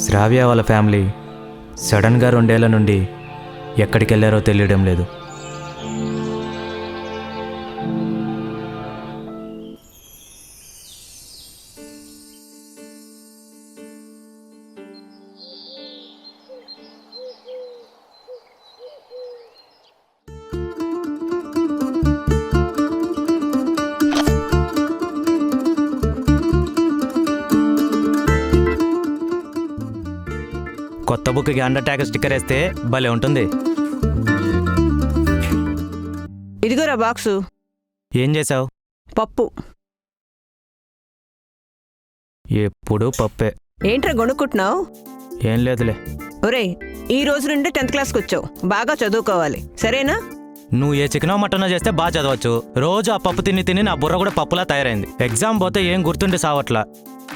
శ్రావ్య వాళ్ళ ఫ్యామిలీ సడన్గా 2 ఏళ్ల నుండి ఎక్కడికి వెళ్ళారో తెలియడం లేదు. కొత్త బుక్కి అండర్టాక్ స్టిక్కర్ వేస్తే భలే ఉంటుంది. ఇదిగోరా బాక్సు. ఏం చేసావు? పప్పు. ఎప్పుడు పప్పే. ఏంట్రా గొనుక్కుంటున్నావు? ఏం లేదులే. ఒరేయ్, ఈ రోజు నుండి 10th క్లాస్కి వచ్చావు. బాగా చదువుకోవాలి, సరేనా? నువ్వు ఏ చికెనో మటనో చేస్తే బాగా చదవచ్చు. రోజు ఆ పప్పు తిని తిని నా బుర్ర కూడా పప్పులా తయారైంది. ఎగ్జామ్ పోతే ఏం గుర్తుండి సావట్లా.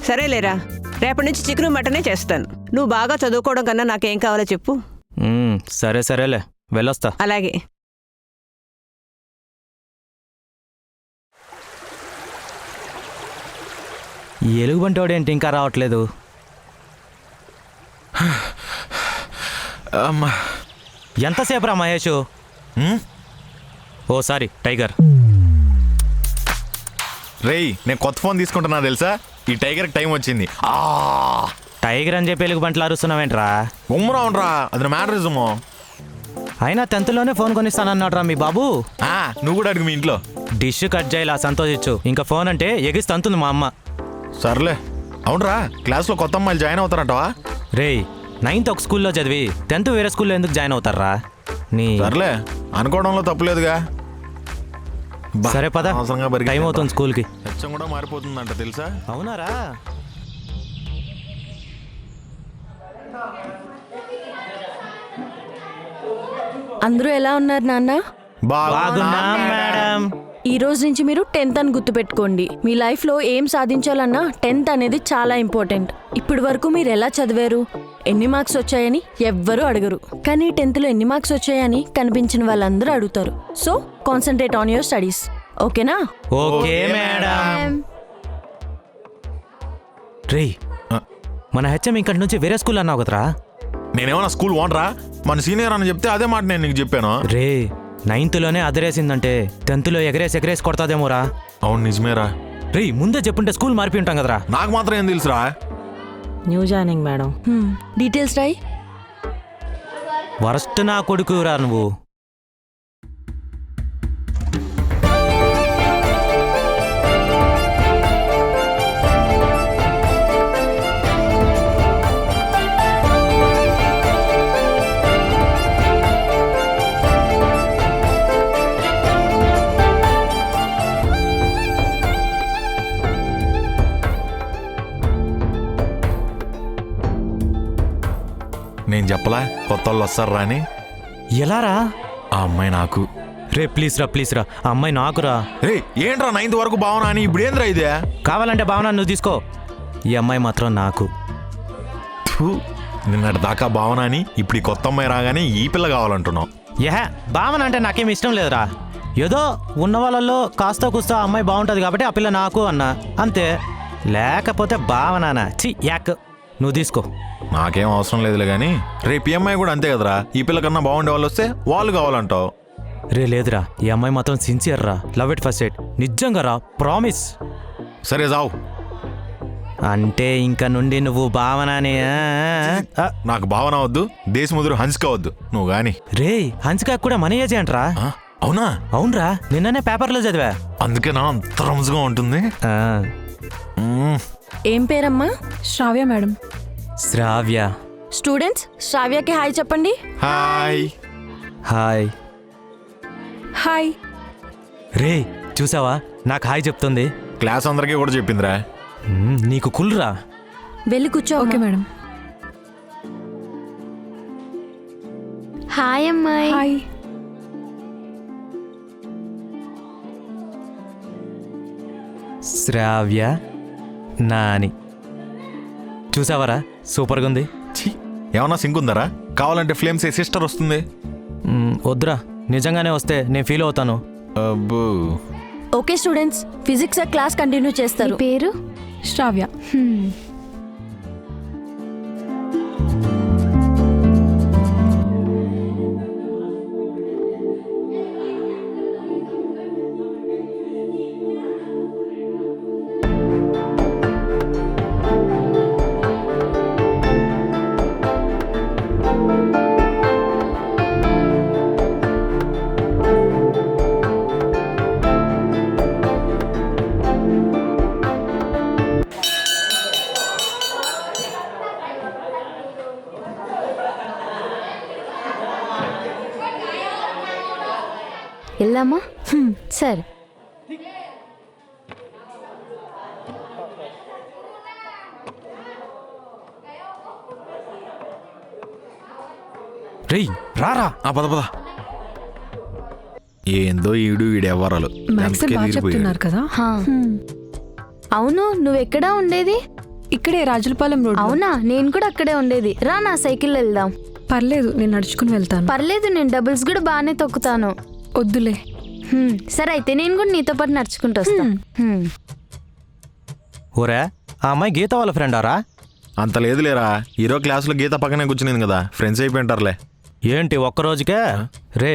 సరేలేరా, రేపటి నుంచి చికెను మటనే చేస్తాను. నువ్వు బాగా చదువుకోవడం కన్నా నాకేం కావాలో చెప్పు. సరే సరేలే, వెళ్ళొస్తా. అలాగే. ఈ ఎలుగుబంటోడేంటి ఇంకా రావట్లేదు? ఎంతసేపు రా మహేషు? ఓ సారీ టైగర్. రేయ్, నేను కొత్త ఫోన్ తీసుకుంటున్నా తెలుసా? ఈ టైగర్కి టైం వచ్చింది. టైగర్ అని చెప్పి ఎలుగుబంట్లు అరుస్తున్నావేంట్రా? ఉమ్మరా ఉండరా, అది మ్యానరిజము. అయినా 10th లోనే ఫోన్ కొనిస్తానన్నాడు రా మీ బాబు. నువ్వు కూడా అడుగు మీ ఇంట్లో. డిష్ కట్ చేయాలా, సంతోషించు. ఇంకా ఫోన్ అంటే ఎగిస్తంతుంది మా అమ్మ. సర్లే. అవునరా, క్లాస్లో కొత్త అమ్మాయిలు జాయిన్ అవుతారంటవా? రేయ్, 9th ఒక స్కూల్లో చదివి 10th వేరే స్కూల్లో ఎందుకు జాయిన్ అవుతారా? సర్లే, అనుకోవడంలో తప్పులేదుగా. సరే పద, టైం అవుతుంది స్కూల్కి. హెచ్చం కూడా మారిపోతుందంట తెలుసా? అవునారా? అందరూ ఎలా ఉన్నారు నాన్న? బాగున్నాం మేడం. ఈ రోజు నుంచి మీరు 10th అని గుర్తుపెట్టుకోండి. మీ లైఫ్లో ఏం సాధించాలన్నా 10th అనేది చాలా ఇంపార్టెంట్. ఇప్పటి వరకు మీరు ఎలా చదివారు, ఎన్ని మార్క్స్ వచ్చాయని ఎవ్వరూ అడగరు. కానీ 10th లో ఎన్ని మార్క్స్ వచ్చాయని కనిపించిన వాళ్ళందరూ అడుగుతారు. So concentrate on your studies. ఓకేనా? Okay madam. రేయ్, మన హెచ్ఎం ఇక్కడి నుంచి వేరే స్కూల్ అన్నావు కదరా? నేనేమన్నా స్కూల్ ఓనరా? మన సీనియర్ అని చెప్తే అదే మాట నేను నీకు చెప్పాను. రే, 9th లోనే అదిరేసిందంటే 10th లో ఎగరేసి కొడతాదేమోరా. అవును నిజమేరా. రే, ముందే చెప్పుంటే స్కూల్ మారిపి ఉంటాం కదరా. నాకు మాత్రం ఏం తెలుసురా? New joining madam. డీటెయిల్స్ రాయి. వరస్ట్ నా కొడుకురా నువ్వు. నేను చెప్పలా కొత్త వాళ్ళు వస్తారా అని? ఎలా రా? ఆ అమ్మాయి నాకు. రే ప్లీజ్ రా, ఆ అమ్మాయి నాకురా. రే ఏంట్రా 9th వరకు భావన అని, ఇప్పుడు ఏంద్రా ఇదే? కావాలంటే భావన నువ్వు తీసుకో, ఈ అమ్మాయి మాత్రం నాకు. నిన్నటి దాకా భావన అని, ఇప్పుడు ఈ కొత్త అమ్మాయి రాగానే ఈ పిల్ల కావాలంటున్నావు. భావన అంటే నాకేం ఇష్టం లేదురా. ఏదో ఉన్న వాళ్ళల్లో కాస్త కూస్తో అమ్మాయి బాగుంటుంది కాబట్టి ఆ పిల్ల నాకు అన్నా, అంతే. లేకపోతే భావనానా చి యాక్. నువ్వు తీసుకో. నాకేం అవసరం లేదులే కానీ రేపు ఈ అమ్మాయి కూడా అంతే కదరా, ఈ పిల్ల కన్నా బాగుండే వాళ్ళు వస్తే వాళ్ళు కావాలంటావు. రే లేదురా, ఈ అమ్మాయి మాత్రం సిన్సియర్ రా, లవ్ ఎట్ ఫస్ట్ సైట్, నిజంగా రా, ప్రామిస్. సరే జావు. అంటే ఇంకా నుండి నువ్వు భావనానే? నాకు భావన వద్దు, దేశముదురు హన్సిక వద్దు, నువ్వు గాని. రే, హన్సిక కూడా మన ఏజే అంటరా? అవునా? అవునరా, నిన్ననే పేపర్లో చదివా. అందుకే నా అంత రంజుగా ఉంటుంది. ఏం పేరమ్మా? శ్రావ్య మేడం. శ్రావ్య. స్టూడెంట్స్, శ్రావ్యకి హాయ్ చెప్పండి. హాయ్. హాయ్. హాయ్. రే చూసావా, నాకు హాయ్ చెప్తుంది. క్లాస్ అందరికీ కూడా చెప్పిందిరా. నీకు కుల్రా. వెళ్ళి కూర్చో. Okay madam. హాయ్ అమ్మాయి. హాయ్. శ్రావ్య నాని. చూసావరా, సూపర్గా ఉంది. ఏమన్నా సింక్ ఉందరా? కావాలంటే ఫ్లేమ్స్ ఏ సిస్టర్ వస్తుంది. వద్దురా, నిజంగానే వస్తే నేను ఫీల్ అవుతాను. అబ్బో. Okay students, physics class continue చేస్తారు. పేరు శ్రావ్య. వెళ్దామా? సరే. రేయ్ రారా. పద పద. ఏందో ఈడు వీడెవ్వరాలు మ్యాథ్స్ బాగా చెప్తున్నారు కదా. హా. అవును, నువ్వెక్కడా ఉండేది? ఇక్కడే రాజులపాలెం రోడ్. అవునా, నేను కూడా అక్కడే ఉండేది. రా, నా సైకిల్ వెళ్దాం. పర్లేదు, నేను నడుచుకుని వెళ్తాను. పర్లేదు, నేను డబుల్స్ కూడా బాగానే తొక్కుతాను. వద్దులే. సరే అయితే నేను కూడా నీతో పాటు నడుచుకుంటూ వస్తా. ఊరే, ఆ అమ్మాయి గీత వాళ్ళ ఫ్రెండారా? అంత లేదులేరా, ఈరో క్లాసులో గీత పక్కనే కూర్చునింది కదా, ఫ్రెండ్స్ అయిపోయింటారులే. ఏంటి ఒక్కరోజుకే? రే,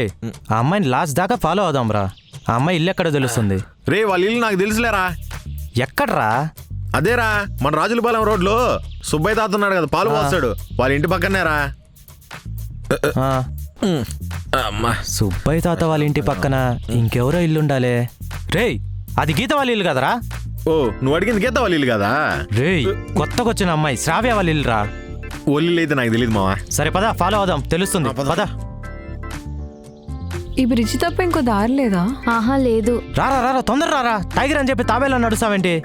ఆ అమ్మాయిని లాస్ట్ దాకా ఫాలో అవుదాం రా. ఆ అమ్మాయి ఇల్లు ఎక్కడ తెలుస్తుంది. రే వాళ్ళ ఇల్లు నాకు తెలుసులేరా. ఎక్కడ్రా? అదేరా మన రాజులపాలెం రోడ్లో సుబ్బయ్య తాత ఉన్నాడు కదా, పాలు పోస్తాడు, వాళ్ళ ఇంటి పక్కనేరా. ఆ, అమ్మా సుబ్బయ్య తాత వాళ్ళ ఇంటి పక్కన ఇంకెవరో ఇల్లు ఉండాలి. రేయ్, అది గీత వాళ్ళ ఇల్లు కదరా? ఓ, నువ్వు అడిగింది గీత వాళ్ళ ఇల్లు కదా. రేయ్, కొత్తగా వచ్చిన అమ్మాయి శ్రావ్య వాళ్ళ ఇల్లు రా. ఒళ్ళు అయితే నాకు తెలియదు మావా. సరే పద, ఫాలో అవుదాం, తెలుస్తుంది. పద. ఈ బ్రిడ్జ్ తప్ప ఇంకో దారి లేదా? ఆహా లేదు. రారా రారా, తొందర రారా. టైగర్ అని చెప్పి తాబేలా నడుస్తావేంటి?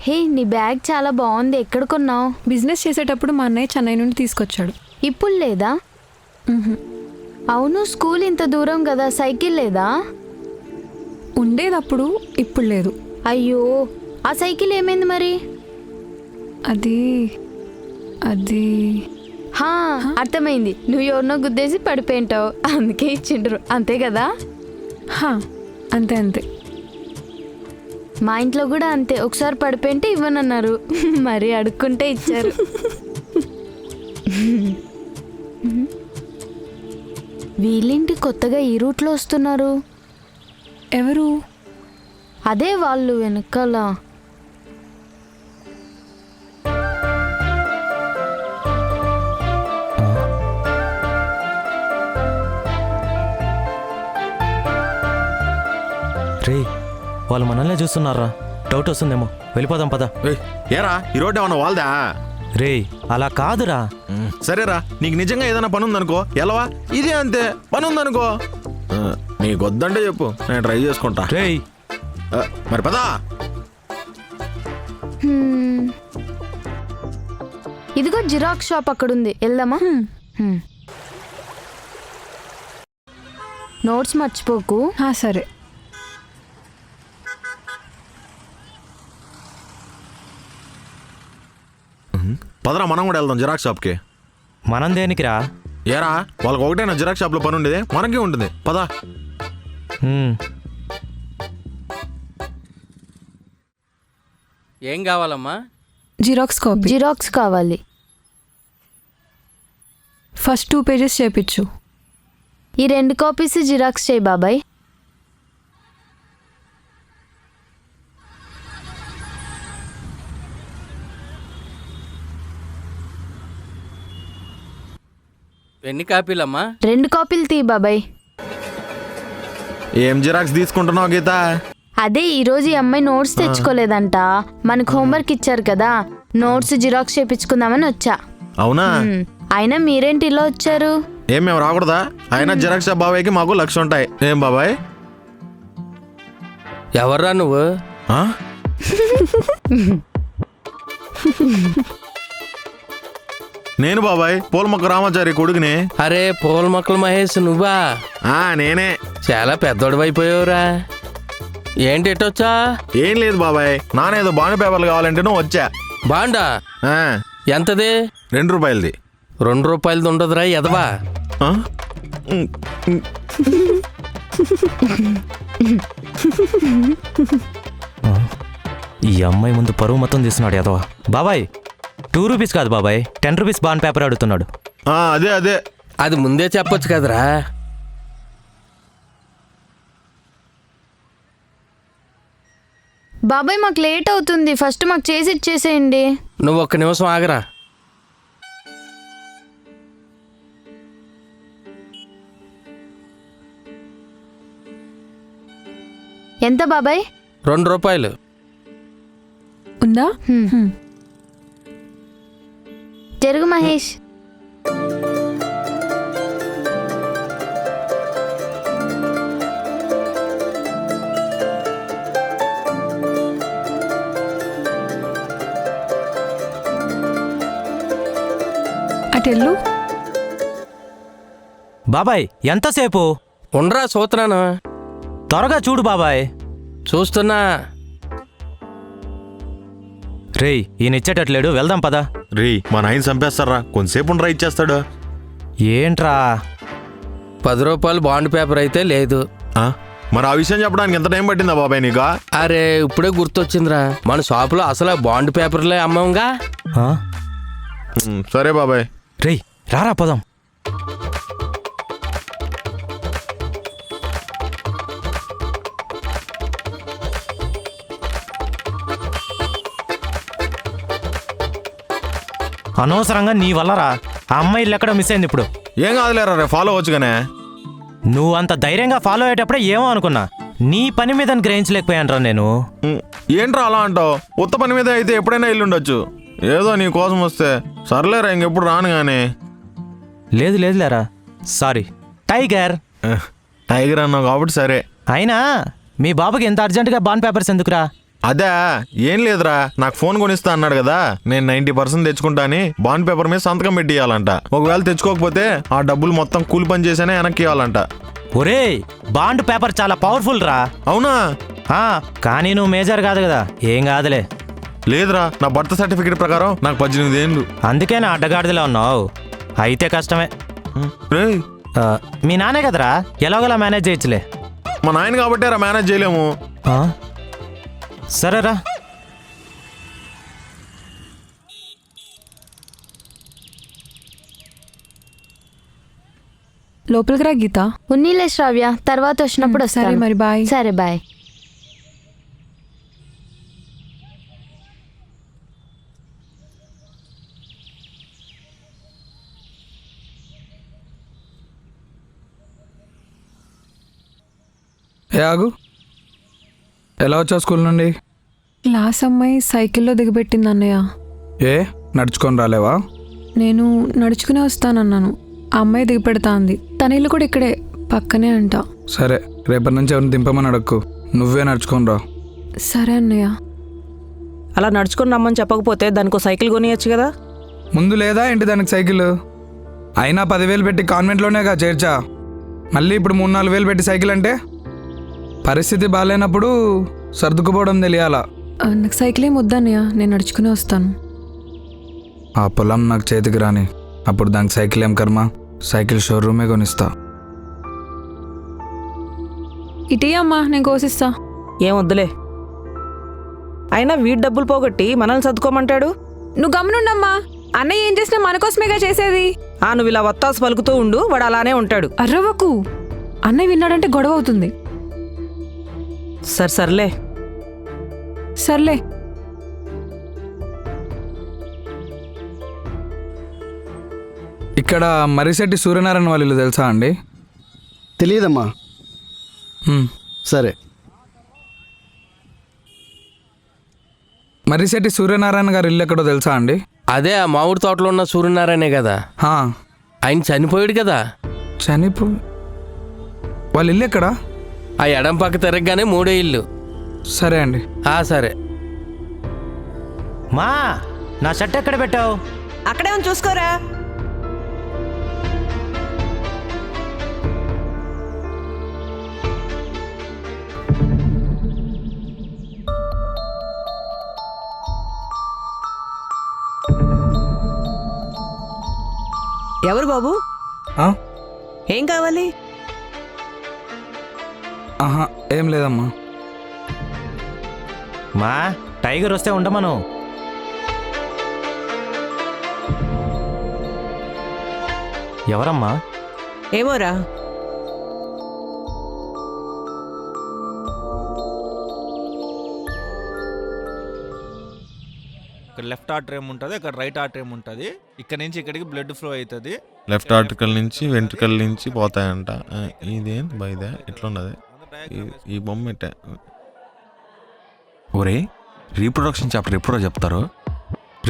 హే, నీ బ్యాగ్ చాలా బాగుంది. ఎక్కడ కొన్నావు? బిజినెస్ చేసేటప్పుడు మా అన్నయ్య చెన్నై నుండి తీసుకొచ్చాడు. ఇప్పుడు లేదా? అవును, స్కూల్ ఇంత దూరం కదా, సైకిల్ లేదా? ఉండేదప్పుడు, ఇప్పుడు లేదు. అయ్యో, ఆ సైకిల్ ఏమైంది మరి? అది అది హా, అర్థమైంది. నువ్వు ఎవరినో గుద్దేసి పడిపోయింటావు, అందుకే ఇచ్చిండ్రు, అంతే కదా? హా, అంతే అంతే. మా ఇంట్లో కూడా అంతే. ఒకసారి పడిపోయింటే ఇవ్వనన్నారు, మరి అడుక్కుంటే ఇచ్చారు. వీళ్ళింటి కొత్తగా ఈ రూట్లో వస్తున్నారు. ఎవరు? అదే వాళ్ళు వెనకాల. రే, వాళ్ళు మనల్నే చూస్తున్నారా? డౌట్ వస్తుందేమో, వెళ్ళిపోదాం పద. ఏరా ఈ రోడ్డు ఏమన్నా వాళ్ళదా? రే, అలా కాదురా. సరేరా, నీకు నిజంగా ఏదైనా పని ఉందనుకో, ఎలవా. ఇదే అంతే, పని ఉందనుకో నీకు వద్దంటే చెప్పు, నేను ట్రై చేసుకుంటా. రేయ్, మరి పదా. ఇదిగో జిరాక్స్ షాప్ అక్కడుంది, వెళ్దామా? నోట్స్ మర్చిపోకు. సరే. పదరా, మనం కూడా వెళ్దాం జిరాక్స్ షాప్కి. మనం దేనికిరా? ఏరా, వాళ్ళకి ఒకటేనా జిరాక్స్ షాప్లో పని ఉండేది, మనకి ఉంటుంది. పదా. ఏం కావాలమ్మా? Xerox copy. జిరాక్స్ కావాలి. ఫస్ట్ 2 పేజెస్ చేపించు. ఈ 2 కాపీస్ జిరాక్స్ చేయి బాబాయ్. ఎన్ని కాపీలమ్మా? 2 కాపీలు తీ బాబాయ్. ఏం జిరాక్స్ తీసుకుంటున్నావు గీత? అదే ఈరోజు ఈ అమ్మాయి నోట్స్ తెచ్చుకోలేదంట, మనకు హోంవర్క్ ఇచ్చారు కదా, నోట్స్ జిరాక్స్ చేపించుకుందామని వచ్చా. అవునా? అయినా మీరేంటి ఇలా వచ్చారు? ఏం మేము రాకూడదా? అయినా జిరాక్స్ షాప్ బాబాయ్కి మాకు లక్ష్యం ఉంటాయి. ఏం బాబాయ్? ఎవర్రా నువ్వు? నేను బాబాయ్, పూల మొక్క రామాచారి కొడుకుని. అరే, పూల మొక్కల మహేష్ నువ్వా? నేనే. చాలా పెద్దోడు అయిపోయావురా. ఏంటి ఎట్టొచ్చా? ఏం లేదు బాబాయ్, నానేదో బాండ్ పేపర్లు కావాలంటే నువ్వు వచ్చా. బాండా? ఎంతది? 2 రూపాయలది. 2 రూపాయలది ఉండదురా ఎదవా. ఈ అమ్మాయి ముందు పరువు మొత్తం తీస్తున్నాడు యాదవా. బాబాయ్, 2 రూపీస్ కాదు బాబాయ్, 10 రూపీస్ బాండ్ పేపర్ అడుగుతున్నాడు. అదే అదే, అది ముందే చెప్పొచ్చు కదరా. బాబాయ్, మాకు లేట్ అవుతుంది, ఫస్ట్ మాకు చేసి ఇచ్చేసేయండి. నువ్వు 1 నిమిషం ఆగరా. ఎంత బాబాయ్? 2 రూపాయలు. ఉందా? జరుగు మహేష్. అటెళ్ళు. బాబాయ్ ఎంతసేపు? ఉండరా చూస్తున్నాను. త్వరగా చూడు బాబాయ్. చూస్తున్నా. రేయ్ ఈయన ఇచ్చేటట్లేడు, వెళ్దాం పదా. రే మా నాయన చంపేస్తారా, కొంతసేపు ఉండరా ఇచ్చేస్తాడు. ఏంట్రా? 10 రూపాయలు బాండ్ పేపర్ అయితే లేదు. ఆ? మరి ఆ విషయం చెప్పడానికి ఎంత టైం పట్టిందా బాబాయ్ నీకు? అరే ఇప్పుడే గుర్తొచ్చిందిరా, మన షాపులో అసలు బాండ్ పేపర్లే అమ్మంగా. ఆ? సరే బాబాయ్. రేయ్ రారా పదం. అనవసరంగా నీ వల్లరా ఆ అమ్మాయి ఇల్లు ఎక్కడ మిస్ అయింది ఇప్పుడు. ఏం కాదులేరా, రే ఫాలో అవ్వచ్చుగానే. నువ్వు అంత ధైర్యంగా ఫాలో అయ్యేటప్పుడే ఏమో అనుకున్నా, నీ పని మీద గ్రహించలేకపోయాను రా నేను. ఏంట్రా అలా అంటావు? ఉత్త పని మీద అయితే ఎప్పుడైనా ఇల్లుండొచ్చు, ఏదో నీ కోసం వస్తే. సర్లేరా ఇంకెప్పుడు రాను గానీ. లేదులేరా, సారీ టైగర్. టైగర్ అన్నావు కాబట్టి సరే. అయినా మీ బాబుకి ఎంత అర్జెంటుగా బాండ్ పేపర్స్ ఎందుకురా? అదే ఏం లేదురా, నాకు ఫోన్ కొనిస్తా అన్నాడు కదా, నేను 90% తెచ్చుకుంటా అని బాండ్ పేపర్ మీద సంతకం పెట్టి ఇవ్వాలంట. ఒకవేళ తెచ్చుకోకపోతే ఆ డబ్బులు మొత్తం కూలి పని చేసేనే వెనక్కి ఇవ్వాలంట. ఒరేయ్ బాండ్ పేపర్ చాలా పవర్ఫుల్ రా. అవునా? కానీ నువ్వు మేజర్ కాదు కదా, ఏం కాదులే. లేదురా, నా బర్త్ సర్టిఫికేట్ ప్రకారం నాకు 18 ఏళ్ళు. అందుకే నా అడ్డగాడిదలో ఉన్నావు. అయితే కష్టమే. రేయ్, మీ నానే కదరా, ఎలాగోలా మేనేజ్ చేయొచ్చులే. మా నాయన కాబట్టే రా మేనేజ్ చేయలేము. సరేరా. లోపలికి రా గీత. ఉన్నీలే శ్రావ్య, తర్వాత వచ్చినప్పుడు సరే వస్తాను. మరి బాయ్. సరే బాయ్. ఏ ఆగు, ఎలా వచ్చావు స్కూల్ నుండి? క్లాస్ అమ్మాయి సైకిల్లో దిగబెట్టింది అన్నయ్య. ఏ నడుచుకొని రాలేవా? నేను నడుచుకునే వస్తానన్నాను, ఆ అమ్మాయి దిగపెడతా అంది. తన ఇల్లు కూడా ఇక్కడే పక్కనే అంట. సరే రేపటి నుంచి ఎవరిని దింపమని అడక్కు, నువ్వే నడుచుకొని రా. సరే అన్నయ్య. అలా నడుచుకుని రమ్మని చెప్పకపోతే దానికో సైకిల్ కొనియచ్చు కదా. ముందు లేదా ఏంటి దానికి సైకిల్? అయినా 10,000 పెట్టి కాన్వెంట్లోనేగా చేర్చా, మళ్ళీ ఇప్పుడు 3-4 వేలు పెట్టి సైకిల్ అంటే? పరిస్థితి బాగాలేనప్పుడు సర్దుకుపోవడం తెలియాలా. నాకు సైకిల్ ఏం వద్దన్నయ్య, నేను నడుచుకునే వస్తాను. ఆ పొలం నాకు చేతికి రాని, అప్పుడు దానికి సైకిల్ ఏం కర్మ, సైకిల్ షోరూమే కొనిస్తా. ఇటీ అమ్మా, నేను కోసిస్తా. ఏం వద్దులే. అయినా వీడి డబ్బులు పోగొట్టి మనల్ని సర్దుకోమంటాడు. నువ్వు గమనుండమ్మా, అన్నయ్య ఏం చేసినా మన కోసమేగా చేసేది. నువ్వు ఇలా వత్తాసు పలుకుతూ ఉండు, వాడు అలానే ఉంటాడు. అర్రవకు, అన్నయ్య విన్నాడంటే గొడవ అవుతుంది. సర్లే. సర్లే. ఇక్కడ మర్రిశెట్టి సూర్యనారాయణ వాళ్ళ ఇల్లు తెలుసా అండి? తెలియదమ్మా. సరే. మర్రిశెట్టి సూర్యనారాయణ గారి ఇల్లు ఎక్కడో తెలుసా అండి? అదే ఆ మామిడి తోటలో ఉన్న సూర్యనారాయణే కదా. ఆయన చనిపోయాడు కదా. వాళ్ళ ఇల్లు ఎక్కడా? ఆ ఎడం పక్క తిరగగానే 3 ఇల్లు. సరే అండి. సరే. మా నా షర్ట్ ఎక్కడ పెట్టావు? అక్కడే ఉంది, చూసుకోరా. ఎవరు బాబు? ఏం కావాలి? ఏం లేదమ్మా. మా టైగర్ వస్తే ఉండమను. ఎవరమ్మా? ఏమోరా. ఇక్కడ లెఫ్ట్ ఆర్టరీ ఉంటుంది, ఇక్కడ రైట్ ఆర్టరీ ఉంటుంది. ఇక్కడ నుంచి ఇక్కడికి బ్లడ్ ఫ్లో అవుతుంది. లెఫ్ట్ ఆర్టికల్ నుంచి వెంట్రుకల నుంచి పోతాయంట. ఇదేంటి బైదే ఇట్లా ఉన్నది? ఈ బొమ్మ ఎట్టా? ఒరే రీప్రొడక్షన్ చాప్టర్ ఎప్పుడో చెప్తారు?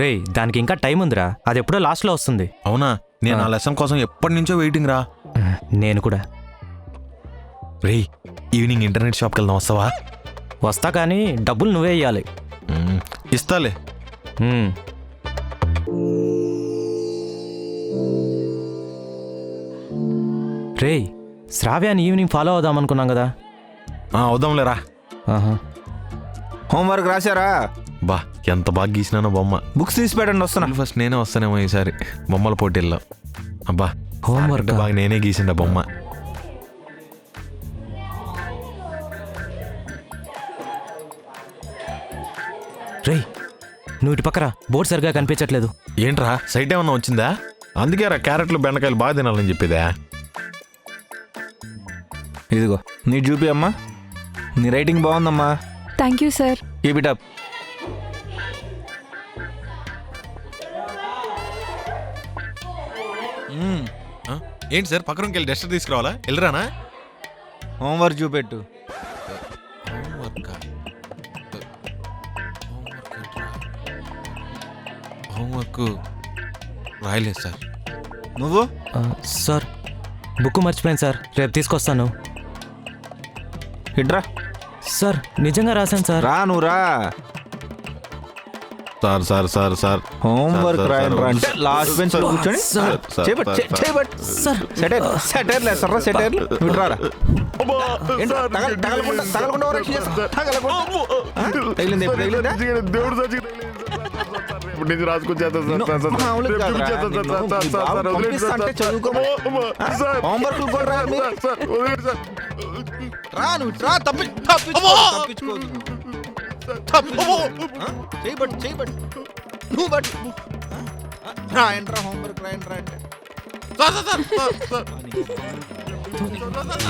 రేయ్ దానికి ఇంకా టైం ఉందిరా, అది ఎప్పుడో లాస్ట్లో వస్తుంది. అవునా? నేను ఆ లెసన్ కోసం ఎప్పటి నుంచో వెయిటింగ్ రా. నేను కూడా. రేయ్ ఈవినింగ్ ఇంటర్నెట్ షాప్కి వెళ్దాం, వస్తావా? వస్తా కానీ డబ్బులు నువ్వే ఇవ్వాలి. ఇస్తాలే. రేయ్ శ్రావ్యాన్ని ఈవినింగ్ ఫాలో అవుదాం అనుకున్నాం కదా. అవుదాంలేరా. ఆహా. హోంవర్క్ రాశారా? బా ఎంత బాగా గీసినానో బొమ్మ. బుక్స్ తీసి పెట్టండి, వస్తున్నా. ఫస్ట్ నేనే వస్తానేమో ఈసారి బొమ్మల పోటీల్లో. అబ్బా హోంవర్క్ బాగా నేనే గీసిండ బొమ్మ. రేయ్ నువ్వు ఇటు పక్కరా, బోర్డు సరిగా కనిపించట్లేదు. ఏంట్రా సైట్ ఏమన్నా వచ్చిందా? అందుకే రా క్యారెట్లు బెండకాయలు బాగా తినాలని చెప్పేదా? ఇదిగో నీ చూపి అమ్మా, నీ రైటింగ్ బాగుందమ్మా. Thank you sir. Keep it up. ఏంటి సార్ పక్క రూమ్కి వెళ్ళి డస్టర్ తీసుకురావాలా? వెళ్ళరానా? హోంవర్క్ చూపెట్టు. హోంవర్క్ రాయలేదు సార్. నువ్వు? సార్ బుక్ మర్చిపోయాను సార్, రేపు తీసుకొస్తాను. ఇట్రా. సార్ నిజంగా రాశాను సార్. రా నువ్వు రా. Sir sir sir sir homework రాయండి అంటే లాస్ట్ బెంచ్ లో కూర్చొని చేయబట్ సెటైర్ లేస్తారా? సెటైర్ విట్రారా. తగలకుండా తగిలింది ఎప్పుడు తగిలిందా? హోంవర్క్ రా నువ్వు రా. తప్పించుకోదు. చేయబట్ నువ్వు బట్ రాయంట్రా, హోంవర్క్ రాయంట్రా అంటే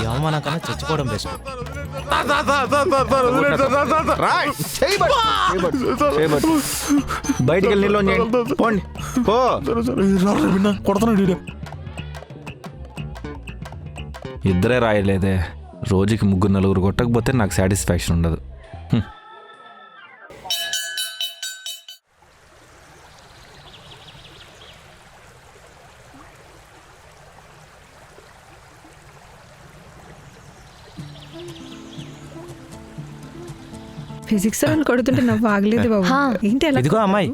ఏమన్నా కన్నా చచ్చిపోవడం బెస్ట్. బయటికి వెళ్ళి నీళ్ళు చేయండి. పోండి పో. కొడుతున్నాడు. ఇద్దరే రాయలేదే, రోజుకి 3-4 కొట్టకపోతే నాకు సాటిస్ఫాక్షన్ ఉండదు. ఫిజిక్స్ అని కొడుతుంటే నవ్వు ఆగలేదు బాబు. హా. ఏంటి అలా? ఇదిగో అమ్మాయి,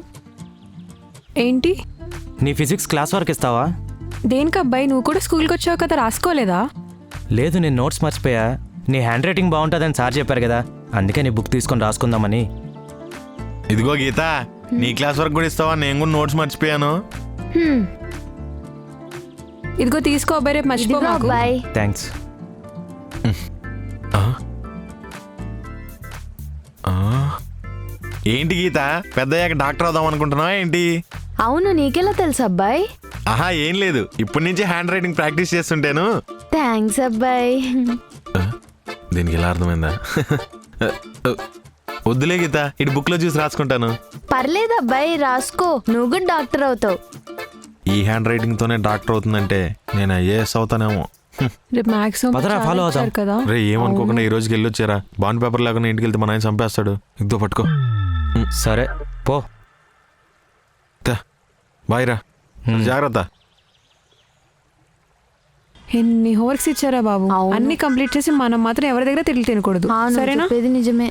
ఏంటి నీ ఫిజిక్స్ క్లాస్ వర్క్ ఇస్తావా? దేనికి అబ్బాయి? నువ్వు కూడా స్కూల్కి వచ్చావు కదా, రాసుకోలేదా? లేదు నేను నోట్స్ మర్చిపోయా. నీ హ్యాండ్ రైటింగ్ బాగుంటుందని సార్ చెప్పారు కదా, అందుకే నీ బుక్ తీసుకొని రాసుకుందామని. ఇదిగో గీత, నీ క్లాస్ వర్క్ కూడా ఇస్తావా? నేను కూడా నోట్స్ మర్చిపోయాను. ఇదిగో తీసుకో అబ్బాయి, రేపు మర్చిపో మాకు. బాయ్. థ్యాంక్స్. ఏంటి గీత, పెద్దయ్యాక డాక్టర్ అవుదాం అనుకుంటున్నావా ఏంటి? అవును, నీకెలా తెలుసు అబ్బాయి? ఆహా ఏం లేదు, ఇప్పటి నుంచి హ్యాండ్ రైటింగ్ ప్రాక్టీస్ చేస్తుంటాను. థ్యాంక్స్ అబ్బాయి. దీనికి ఇలా అర్థమైందా? వద్దులే గీత, ఇటు బుక్ లో చూసి రాసుకుంటాను. పర్లేదు అబ్బాయి, రాసుకో, నువ్వు కూడా డాక్టర్ అవుతావు. ఈ హ్యాండ్ రైటింగ్ తోనే డాక్టర్ అవుతుందంటే నేను ఐఏఎస్ అవుతానేమో. రేపు మాక్సిమం పదరా, follow అవుదాం. కదా. రే ఏమనుకోకుండా ఈ రోజుకి వెళ్ళొచ్చారా? బాండ్ పేపర్ లేకుండా ఇంటికి వెళ్తే మా నాయన చంపేస్తాడు. ఇద్దో పట్టుకో. సరే పో. బాయ్ రా, జాగ్రత్త. ఎన్ని హోంవర్క్స్ ఇచ్చారా బాబు? అవును. అన్ని కంప్లీట్ చేసి మనం మాత్రం ఎవరి దగ్గర తిరిగి తినకూడదు, అవును, సరేనా? చెప్పేది నిజమే.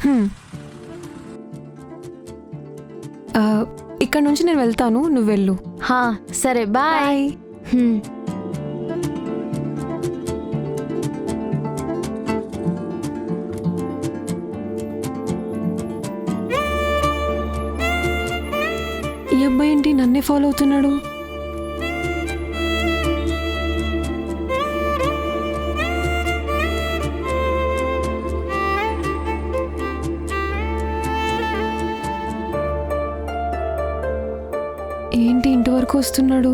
ఇక్కడ నుంచి నేను వెళ్తాను, నువ్వు వెళ్ళు. హా సరే, బాయ్. ఈ అబ్బాయి ఏంటి నన్నే ఫాలో అవుతున్నాడు? ఏంటి ఇంటి వరకు వస్తున్నాడు?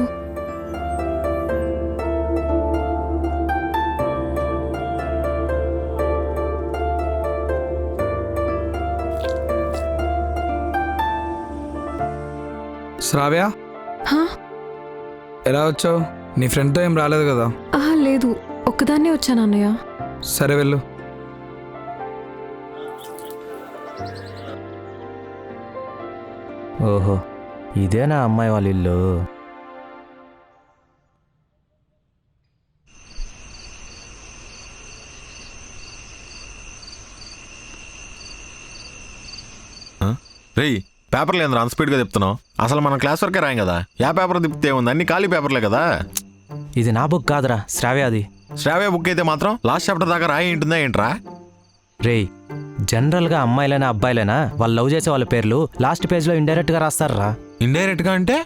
శ్రావ్య, హా? ఎలా వచ్చావు? నీ ఫ్రెండ్తో ఏం రాలేదు కదా? లేదు, ఒక్కదాన్నే వచ్చాను అన్నయ్య. సరే వెళ్ళు. ఓహో, ఇదేనా అమ్మాయి వాళ్ళ ఇల్లు? రేయ్, పేపర్లు ఏంద్రా అంత స్పీడ్గా చెప్తున్నావు? అసలు మనం క్లాస్ వరకే రాయం కదా. యా పేపర్ తిప్పితే ఉంది, అన్ని ఖాళీ పేపర్లే కదా. ఇది నా బుక్ కాదురా, శ్రావ్యాది. శ్రావ్య బుక్ అయితే మాత్రం లాస్ట్ చాప్టర్ దాకా రాయి ఉంటుందా ఏంట్రా? రేయ్, జనరల్గా అమ్మాయిలైనా అబ్బాయిలైనా వాళ్ళు లవ్ చేసే వాళ్ళ పేర్లు లాస్ట్ పేజ్లో ఇండైరెక్ట్గా రాస్తారా. ఇండైరెక్ట్గా అంటే?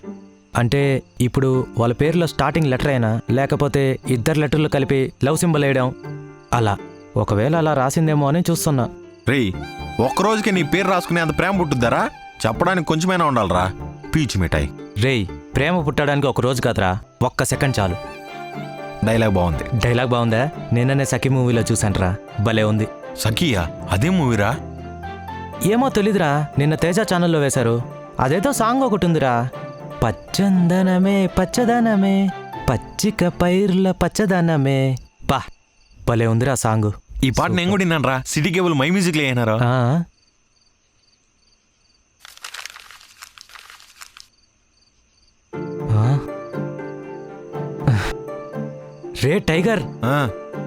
అంటే ఇప్పుడు వాళ్ళ పేరులో స్టార్టింగ్ లెటర్ అయినా లేకపోతే ఇద్దరు లెటర్లు కలిపి లవ్ సింబల్ వేయడం అలా. ఒకవేళ అలా రాసిందేమో అని చూస్తున్నా. రేయ్, ఒక్కరోజుకి నీ పేరు రాసుకునే అంత ప్రేమ పుట్టుద్దారా? చెప్పడానికి కొంచెమైనా ఉండాలరా. పీచు మిఠాయి. రేయ్, ప్రేమ పుట్టడానికి ఒక రోజు కాదురా, ఒక్క సెకండ్ చాలు. డైలాగ్ బాగుంది. డైలాగ్ బాగుందా? నిన్ననే సఖీ మూవీలో చూసానురా, భలే ఉంది. సఖియా? అదే మూవీరా? ఏమో తెలీదురా, నిన్న తేజ ఛానల్లో వేశారు. అదేదో సాంగ్ ఒకటి ఉందిరా, పచ్చందనమే పచ్చదనమే పచ్చిక పైర్ల పచ్చదనమే. బా, భలే ఉందిరా సాంగ్. ఈ పాట నేను కూడా విన్నాను రా, సిటీ కేబుల్ మై మ్యూజిక్ లో అయినారా. రే టైగర్,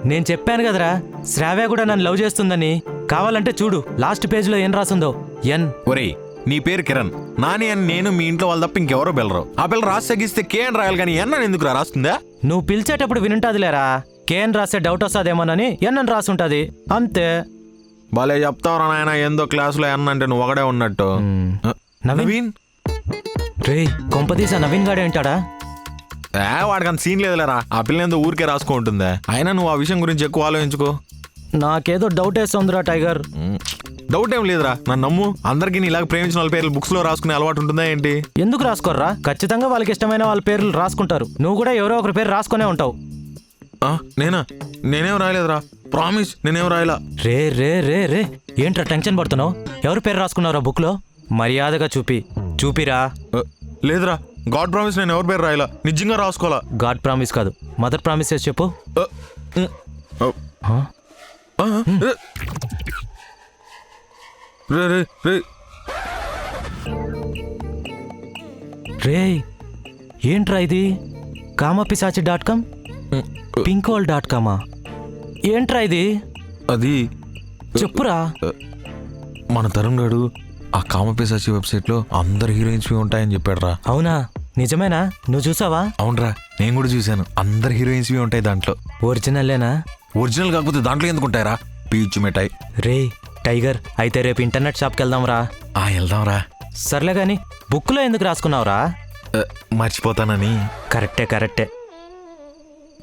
నేను చెప్పాను కదరా శ్రావ్య కూడా నన్ను లవ్ చేస్తుందని. కావాలంటే చూడు లాస్ట్ పేజ్ లో ఏం రాసిందో. ఎన్. ఒరేయ్, నీ పేరు కిరణ్, నాని అని నేను మీ ఇంట్లో వాళ్ళు తప్ప ఇంకెవరో పిల్లరు. ఆ పిల్ల రాసి తగ్గిస్తే కేఎన్ రాయాలి కానీ ఎన్న ఎందుకు రాస్తుందా? నువ్వు పిలిచేటప్పుడు వినుంటాదిలేరా, కేఎన్ రాస్తే డౌట్ వస్తుందేమోనని ఎన్నని రాసుంటది అంతే. భలే చెప్తావరా నాయన, ఏందో క్లాసులో ఎన్న అంటే నువ్వు ఒకడే ఉన్నట్టు. నవీన్. రే, కొంపదీసా నవీన్ గాడే ఉంటాడా? వాడికి అంత సీన్ లేదులేరా, ఆ పిల్ల ఏందో ఊరికే రాసుకుంటుందా. అయినా నువ్వు ఆ విషయం గురించి ఎక్కువ ఆలోచించుకో. నాకేదో డౌట్ వేస్తుందిరా టైగర్. డౌట్ ఏం లేదురా, నన్ను నమ్ము. అందరికీ ఇలాగ ప్రేమించిన వాళ్ళ పేర్లు బుక్స్ లో రాసుకునే అలవాటు ఉంటుందా ఏంటి? ఎందుకు రాసుకోర్రా? ఖచ్చితంగా వాళ్ళకి ఇష్టమైన వాళ్ళ పేర్లు రాసుకుంటారు. నువ్వు కూడా ఎవరో ఒకరి పేరు రాసుకునే ఉంటావు. నేనేం రాయలేదురా, ప్రామిస్ నేనేం రాయలా. రే రే రే రే, ఏంట్రా టెన్షన్ పడుతున్నావు? ఎవరు పేరు రాసుకున్నారా బుక్ లో? మర్యాదగా చూపిరా. లేదురా, గాడ్ ప్రామిస్ నేను ఎవరి పేరు రాయలా, నిజంగా రాసుకోవాలా. గాడ్ ప్రామిస్ కాదు, మదర్ ప్రామిస్ చేసి చెప్పు. రే, ఏంట్రా ఇది? కామపిశాచి.com, పింకోల్.com. ఏంట్రా ఇది? అది చెప్పురా. మన తరుణ్ గాడు ఆ కామపిశాచి వెబ్సైట్ లో అందరు హీరోయిన్స్ ఉంటాయని చెప్పాడు రా. అవునా? నిజమేనా? నువ్వు చూసావా? అవునరా, నేను కూడా చూశాను. అందరు హీరోయిన్స్ ఉంటాయి దాంట్లో. ఒరిజినల్లేనా? ఒరిజినల్ కాకపోతే దాంట్లో ఎందుకు ఉంటాయరా? పీచు మిఠాయి. రే టైగర్, అయితే రేపు ఇంటర్నెట్ షాప్కి వెళ్దాంరా. వెళ్దాంరా. సర్లే గాని బుక్లో ఎందుకు రాసుకున్నావురా? మర్చిపోతానని. కరెక్టే.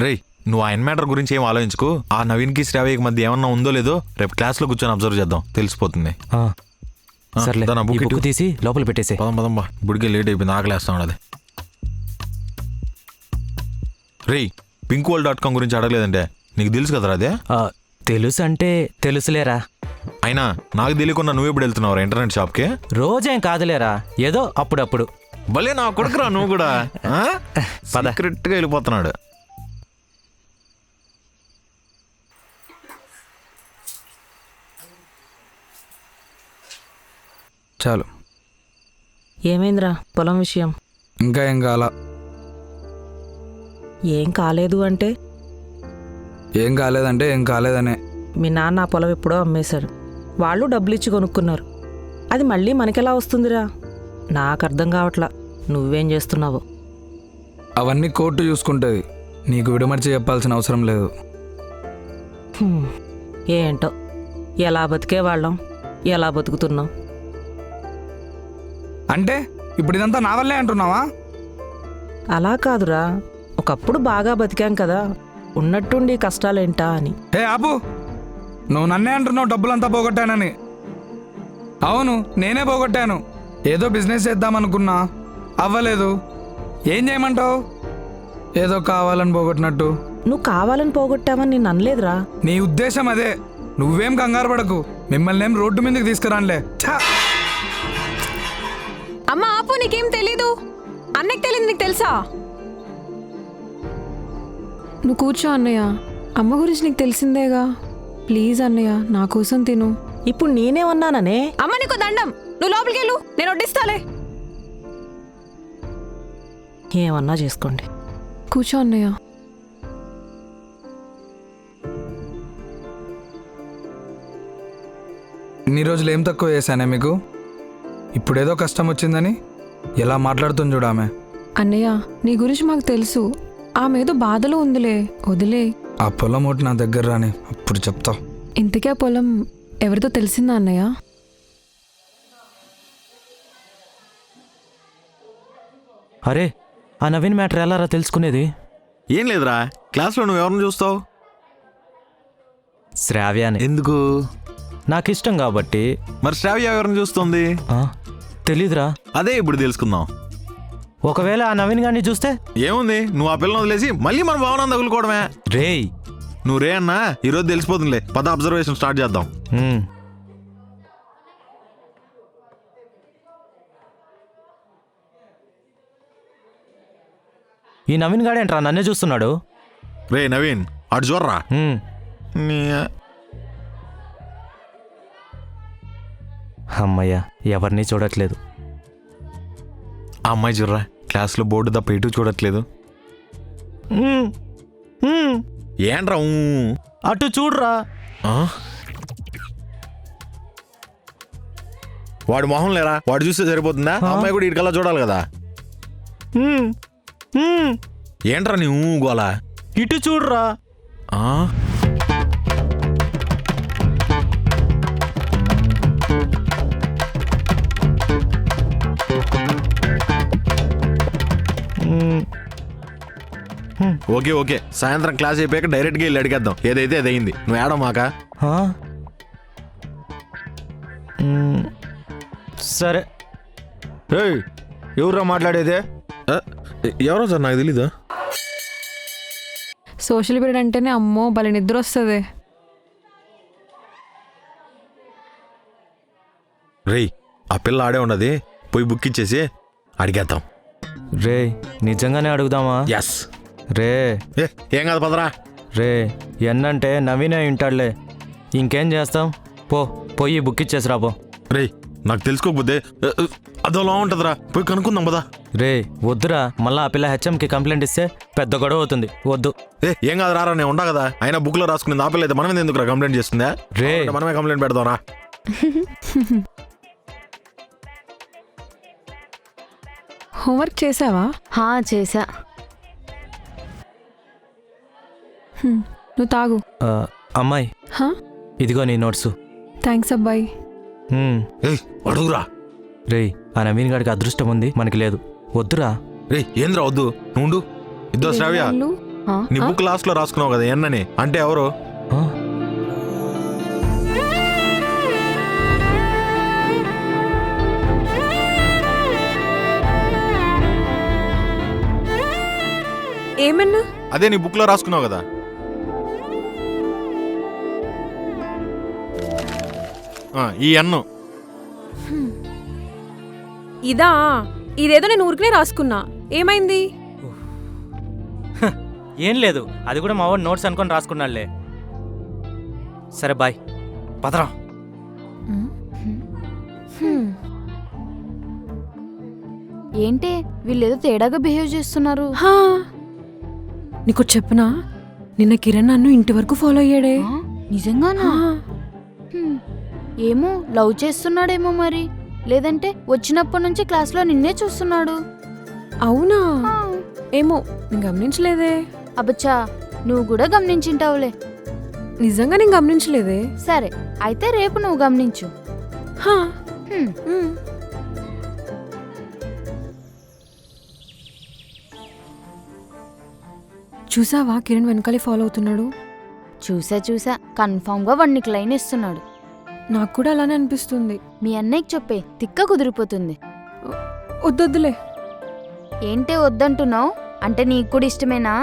రేయ్, నువ్వు ఆయన మ్యాటర్ గురించి ఏం ఆలోచించుకో. ఆ నవీన్కి శ్రావ్యకి మధ్య ఏమన్నా ఉందో లేదో రేపు క్లాస్ లో కూర్చొని అబ్జర్వ్ చేద్దాం, తెలిసిపోతుంది. సర్లే, బుక్ తీసి లోపల పెట్టేసే. పదంబా, ఇప్పటికే లేట్ అయిపోయింది, ఆకలేస్తాం. అది రేయ్, పింక్వల్.com గురించి అడగలేదంటే నీకు తెలుసు కదరా? అదే తెలుసు అంటే తెలుసులేరా. అయినా నాకు తెలియకుండా నువ్వు ఎప్పుడు వెళ్తున్నావురా ఇంటర్నెట్ షాప్కి? రోజేం కాదులేరా, ఏదో అప్పుడప్పుడు. భలే నా కొడుకురా నువ్వు కూడా. కరెక్ట్గా వెళ్ళిపోతున్నాడు. చాలు. ఏమైందిరా పొలం విషయం? ఇంకా ఏం కాల. ఏం కాలేదు అంటే? ఏం కాలేదంటే ఏం కాలేదనే. మీ నాన్న ఆ పొలం ఎప్పుడో అమ్మేశాడు, వాళ్ళు డబ్బులు ఇచ్చి కొనుక్కున్నారు. అది మళ్ళీ మనకెలా వస్తుందిరా? నాకు అర్థం కావట్లా నువ్వేం చేస్తున్నావు. అవన్నీ కోర్టు చూసుకుంటుంది, నీకు విడమర్చి చెప్పాల్సిన అవసరం లేదు. ఏంటో, ఎలా బతికే వాళ్ళం, ఎలా బతుకుతున్నాం. అంటే ఇప్పుడు ఇదంతా నా వల్లే అంటున్నావా? అలా కాదురా, ఒకప్పుడు బాగా బతికాం కదా, ఉన్నట్టుండి కష్టాలేంటా అని. ఆపు, నువ్వు నన్నే అంటున్నావు డబ్బులంతా పోగొట్టానని. అవును, నేనే పోగొట్టాను. ఏదో బిజినెస్ చేద్దామనుకున్నా, అవ్వలేదు. ఏం చేయమంటావు? ఏదో కావాలని పోగొట్టినట్టు. నువ్వు కావాలని పోగొట్టావని నేను అనలేదురా. నీ ఉద్దేశం అదే. నువ్వేం కంగారు పడకు, మిమ్మల్ని ఏం రోడ్డు మీదకి తీసుకురానులే. అమ్మా ఆపు, నీకేం తెలీదు. అన్నకి తెలియదు, నీకు తెలుసా? నువ్వు కూర్చో అన్నయ్య, అమ్మ గురించి నీకు తెలిసిందేగా. ప్లీజ్ అన్నయ్య, నా కోసం తిను. ఇప్పుడు నేనేమన్నాననే? అమ్మ నీకు దండం, నువ్వు లోపలికి వెళ్ళు, నేను వడ్డిస్తాలే. ఏమన్నా చేసుకోండి. కూర్చో అన్నయ్య. ఇన్ని రోజులు ఏం తక్కువ చేశానే మీకు? ఇప్పుడేదో కష్టం వచ్చిందని ఎలా మాట్లాడుతుంది చూడు ఆమె. అన్నయ్య నీ గురించి మాకు తెలుసు. ఆమె ఏదో బాధలో ఉందిలే, వదిలే. ఆ పొలం ఒకటి నా దగ్గర రాని, అప్పుడు చెప్తా. ఇంతకే ఆ పొలం ఎవరితో తెలిసిందా అన్నయ్య? అరే ఆ నవీన్ మ్యాటర్ ఎలారా తెలుసుకునేది? ఏం లేదురా, క్లాస్లో నువ్వు ఎవరిని చూస్తావు? శ్రావ్యాని. ఎందుకు? నాకు ఇష్టం కాబట్టి. మరి శ్రావ్య ఎవరిని చూస్తుంది? తెలీదురా. అదే ఇప్పుడు తెలుసుకుందాం. ఒకవేళ ఆ నవీన్ గారిని చూస్తే? ఏముంది, నువ్వు ఆ పిల్లని వదిలేసి మళ్ళీ మన భావన తగులుకోవడమే. రేయ్ నువ్వు రే అన్నా, ఈరోజు తెలిసిపోతుందిలే. పద అబ్జర్వేషన్ స్టార్ట్ చేద్దాం. ఈ నవీన్ గాడేంట్రా నన్నే చూస్తున్నాడు? రే నవీన్, అటు చూడరా. అమ్మయ్య, ఎవరిని చూడట్లేదు. ఆ అమ్మాయి చూడరా, క్లాస్లో బోర్డు తప్ప ఎటు చూడట్లేదు. ఏంట్రా అటు చూడరా. వాడు మొహం లేరా, వాడు చూస్తే సరిపోతుందా? అమ్మాయి కూడా ఇటుకల్లా చూడాలి కదా. ఏంట్రా నీ గోలా? ఇటు చూడరా. ఓకే ఓకే, సాయంత్రం క్లాస్ అయిపోయాక డైరెక్ట్గా వెళ్ళి అడిగేద్దాం. ఏదైతే అదయింది, నువ్వు ఏడో మాక. సరే. ఎవరురా మాట్లాడేదే? ఎవరో సార్, నాకు తెలీదు. సోషల్ పీరియడ్ అంటేనే అమ్మో భలే నిద్ర వస్తుంది. రేయ్, ఆ పిల్ల ఆడే ఉన్నది, పోయి బుక్ ఇచ్చేసి అడిగేద్దాం. రే నిజంగానే అడుగుదామా? ఎస్. రే ఏం కాదు పదరా. రే ఎన్నంటే నవీనే వింటాడులే, ఇంకేం చేస్తాం. పోయి బుక్ ఇచ్చేసి రాబో. రేయ్ నాకు తెలుసుకోకపోతే అదోలా ఉంటుందిరా, పోయి కనుక్కుందాం పదా. రే వద్దురా, మళ్ళా ఆ పిల్ల హెచ్ఎంకి కంప్లైంట్ ఇస్తే పెద్ద గొడవ అవుతుంది, వద్దు. ఏం కాదు రారా, నేను ఉండా కదా. అయినా బుక్ లో రాసుకునేది ఆ పిల్ల అయితే మనమే ఎందుకు కంప్లైంట్ చేస్తుందా? రే మనమే కంప్లైంట్ పెడదాం రా. హోంవర్క్ చేసావా? చేసా. నువ్వు తాగు. అమ్మాయి హా? ఇదిగో నీ నోట్సు. థ్యాంక్స్ అబ్బాయి. అడుగురా. రే ఆ నవీన్ గాడికి అదృష్టం ఉంది, మనకి లేదు, వద్దురా. రే ఏంద్రా వద్దు, నువ్వు ఇద్దో శ్రావ్య, నీ బుక్ లాస్ట్ లో రాసుకున్నావు కదా ఎన్నని, అంటే ఎవరు? ఏమన్నా? అదే నీ బుక్ లో రాసుకున్నావు కదా. ఈ ఎన్ను ఇదా? ఇదేదో నేను ఊరికనే రాసుకున్నా, ఏమైంది? ఏం లేదు, అది కూడా మా వాడు నోట్స్ అనుకొని రాసుకున్నాడులే. సరే బాయ్, పదరా. ఏంటి వీళ్ళేదో తేడాగా బిహేవ్ చేస్తున్నారు? నీకు చెప్పనా, నిన్న కిరణ్ నన్ను ఇంటి వరకు ఫాలో అయ్యాడే. నిజంగానా? ఏమో లవ్ చేస్తున్నాడేమో మరి, లేదంటే వచ్చినప్పటి నుంచి క్లాస్లో నిన్నే చూస్తున్నాడు. అవునా? ఏమో నేను గమనించలేదే. అబ్బచ్చా, నువ్వు కూడా గమనించింటావులే. నిజంగా నేను గమనించలేదే. సరే అయితే రేపు నువ్వు గమనించు. చూసావా కిరణ్ వెనకాలే ఫాలో అవుతున్నాడు? చూసా కన్ఫామ్గా వాడిని క్లైన్ ఇస్తున్నాడు. నాకు కూడా అలానే అనిపిస్తుంది. మీ అన్నయ్యకి చెప్పే, తిక్క కుదిరిపోతుంది. వద్దొద్దులే. ఏంటే వద్దంటున్నావు? అంటే నీకు కూడా ఇష్టమేనా?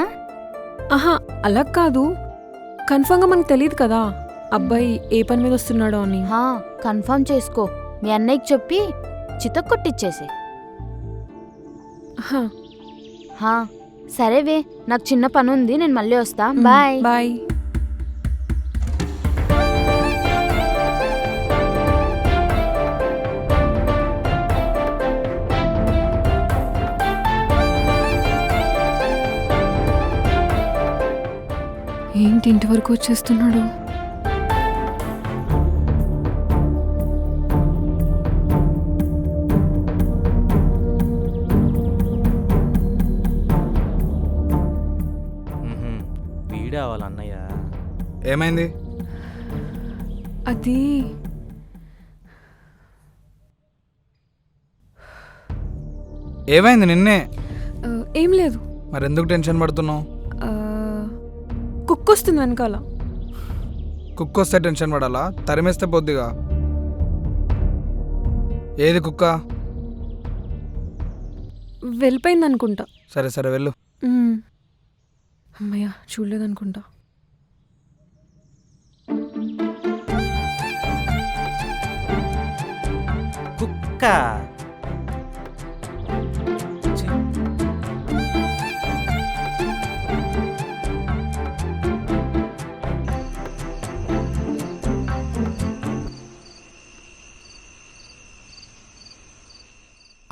ఆహా అలా కాదు, కన్ఫామ్గా మనకు తెలియదు కదా అబ్బాయి ఏ పని మీద వస్తున్నాడో అని. కన్ఫర్మ్ చేసుకో, మీ అన్నయ్యకి చెప్పి చితక్కొట్టిచ్చేసి. సరేవే, నాకు చిన్న పని ఉంది, నేను మళ్ళీ వస్తా. Bye bye. ఎందుకు వచ్చేస్తున్నాడు? వీడే వాళ్ళ అన్నయ్య. ఏమైంది? అది ఏమైంది నిన్నే? ఏం లేదు. మరెందుకు టెన్షన్ పడుతున్నావు? కుక్క వస్తుంది వెనకాల. కుక్క వస్తే టెన్షన్ పడాలా? తరిమేస్తే పొద్దుగా. ఏది కుక్క? వెళ్ళిపోయింది అనుకుంటా. సరే సరే వెళ్ళు. అమ్మయ్య, చూడలేదనుకుంటా. కుక్క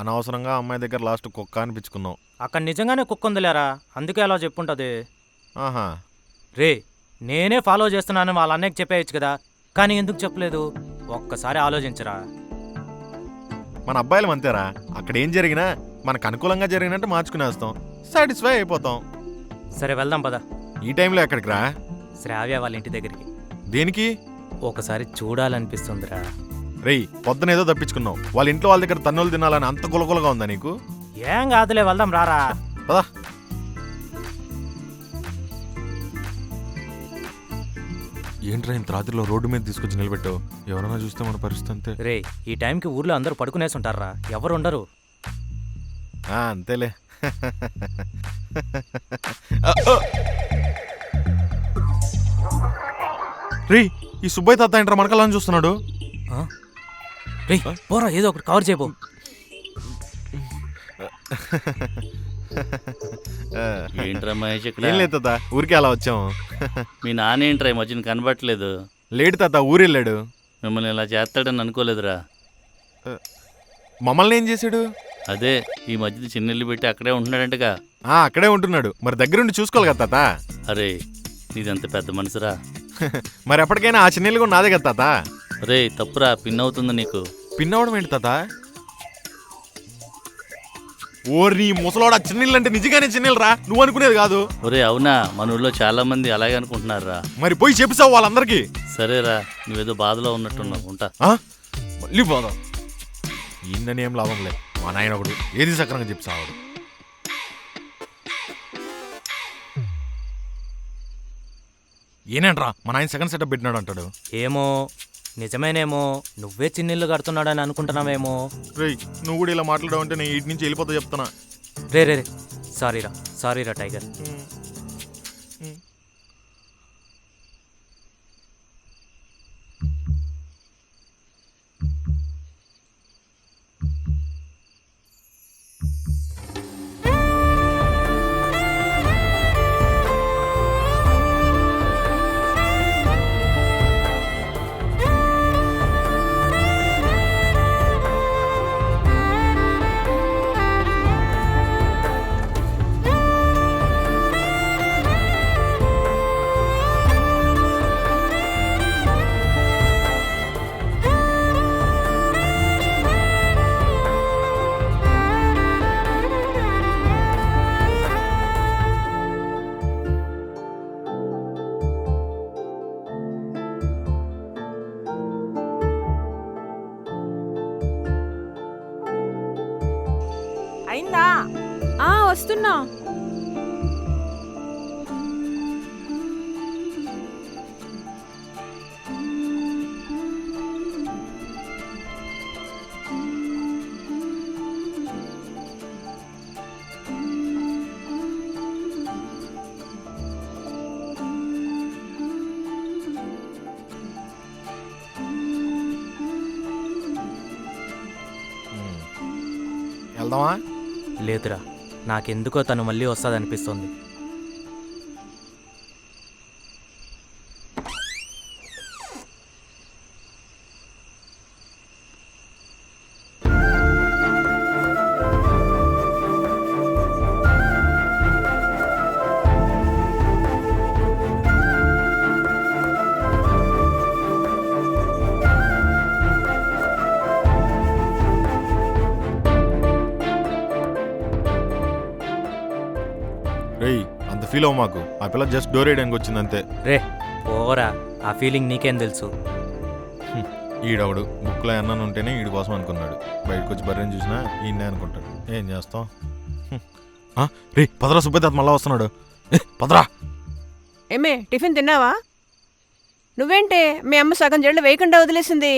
అనవసరంగా అమ్మాయి దగ్గర లాస్ట్ కుక్క అనిపించుకున్నావు. అక్కడ నిజంగానే కుక్క ఉందిలేరా, అందుకే అలా చెప్పుంటది. ఆహా, రే నేనే ఫాలో చేస్తున్నాను వాళ్ళ అన్నయ్యకి చెప్పేయచ్చు కదా, కానీ ఎందుకు చెప్పలేదు? ఒక్కసారి ఆలోచించరా. మన అబ్బాయిలు అంతేరా, అక్కడ ఏం జరిగినా మనకు అనుకూలంగా జరిగినట్టు మార్చుకునేస్తాం, సాటిస్ఫై అయిపోతాం. సరే వెళ్దాం పద. ఈ టైంలో ఎక్కడికి రా? శ్రావ్య వాళ్ళ ఇంటి దగ్గరికి. దేనికి? ఒకసారి చూడాలనిపిస్తుందిరా. రేయ్ పొద్దున ఏదో తప్పించుకున్నావు, వాళ్ళ ఇంట్లో వాళ్ళ దగ్గర తన్నులు తినాలని అంత గులగులగా ఉందా నీకు? ఏం కాదులే, వెళ్దాం రారా. పదా. ఏంట్రా ఇంత రాత్రిలో రోడ్డు మీద తీసుకొచ్చి నిలబెట్టావు? ఎవరైనా చూస్తే మన పరిస్థితి అంతే. రే ఈ టైంకి ఊర్లో అందరూ పడుకునేసి ఉంటారా, ఎవరు ఉండరు. అంతేలే. రే ఈ సుబ్బయ్య తాత ఏంట్రా మనకల్లా చూస్తున్నాడు? రే పోరా, ఏదో ఒకటి కవర్ చేయబో. ఏంట్రా మహేష్ ఇక్కడ? ఏం లేదు తాత, ఊరికే అలా వచ్చాము. మీ నాన్న ఏంట్రా ఈ మధ్యన కనబట్టలేదు? లేడు తాత, ఊరెళ్ళాడు. మిమ్మల్ని ఇలా చేస్తాడని అనుకోలేదురా. మమ్మల్ని ఏం చేశాడు? అదే ఈ మధ్యన చిన్నెల్లు పెట్టి అక్కడే ఉంటున్నాడంటగా. అక్కడే ఉంటున్నాడు, మరి దగ్గరుండి చూసుకోవాలి కదా తాత. అరే నీదంత పెద్ద మనసురా. మరి ఎప్పటికైనా ఆ చిన్నెల్లు కూడా నాదే కదా తాత. అరే తప్పురా, పిన్ అవుతుంది నీకు. పిన్ అవడం ఏంటి తాత? ఓరి ముసలోడా, చిన్నీళ్ళు అంటే నిజంగానే చిన్నీళ్ళు రా, నువ్వు అనుకునేది కాదు. ఒరే అవునా, మన ఊళ్ళో చాలా మంది అలాగే అనుకుంటున్నారా. మరి పోయి చెప్పిసావు వాళ్ళందరికీ. సరేరా, నువ్వేదో బాధలో ఉన్నట్టున్నావు, ఉంటా. మళ్ళీ బాధ ఈయనని ఏం లాభం లేదు, మా నాయన ఒకడు ఏది సక్రంగా చెప్పిసావాడు. ఏనేంట్రా మా నాయన సెకండ్ సెటప్ పెట్టినాడు అంటాడు. ఏమో నిజమేనేమో, నువ్వే చిన్నిళ్ళు కడుతున్నాడని అనుకుంటున్నావేమో. రేయ్ నువ్వు కూడా ఇలా మాట్లాడావు అంటే నేను ఇంటి నుంచి వెళ్ళిపోతా చెప్తున్నా. రే రే రే సారీరా టైగర్. అయిందా? వస్తున్నా. వెళ్దామా? లేదురా, నాకెందుకో తను మళ్ళీ వస్తుందనిపిస్తుంది. ఫీల్ అవ్వ మాకు. ఆ పిల్ల జస్ట్ డోర్ వేయడానికి వచ్చింది అంతే. రే పోరా, ఆ ఫీలింగ్ నీకేం తెలుసు? ఈడవడు బుక్లో అన్నాను ఉంటేనే ఈడి కోసం అనుకున్నాడు. బయటకు వచ్చి బర్రెని చూసినా ఈయనే అనుకుంటాడు. ఏం చేస్తాం? రే పదరా, సుబ్బయ్య మళ్ళా వస్తున్నాడు. పదరా. ఏమే టిఫిన్ తిన్నావా? నువ్వేంటే మీ అమ్మ సగం జళ్ళు వేయకుండా వదిలేసింది?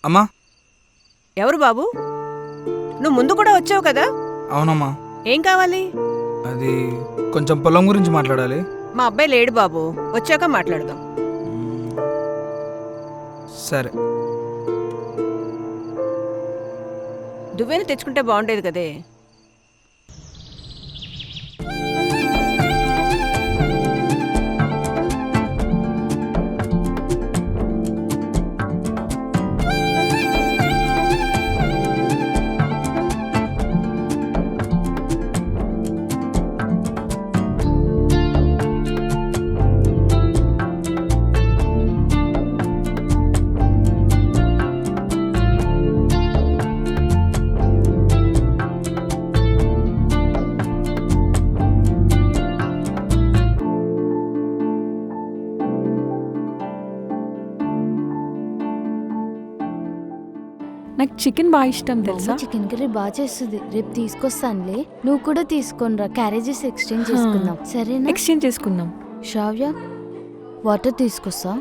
అమ్మా. ఎవరు బాబు? నువ్వు ముందు కూడా వచ్చావు కదా? అవునమ్మా. ఏం కావాలి? అది కొంచెం పొలం గురించి మాట్లాడాలి. మా అబ్బాయి లేడు బాబు, వచ్చాక మాట్లాడదాం. సరే. దువ్వెని తెచ్చుకుంటే బాగుండేది కదే. నాకు చికెన్ బాగా ఇష్టం తెలుసా? చికెన్ కర్రీ బాగా చేస్తుంది. రేపు తీసుకొస్తానులే, నువ్వు కూడా తీసుకొని రా. క్యారేజెస్ ఎక్స్చేంజ్ చేసుకుందాం, సరేనా? ఎక్స్చేంజ్ చేసుకుందాం. శ్రావ్య, వాటర్ తీసుకొస్తా.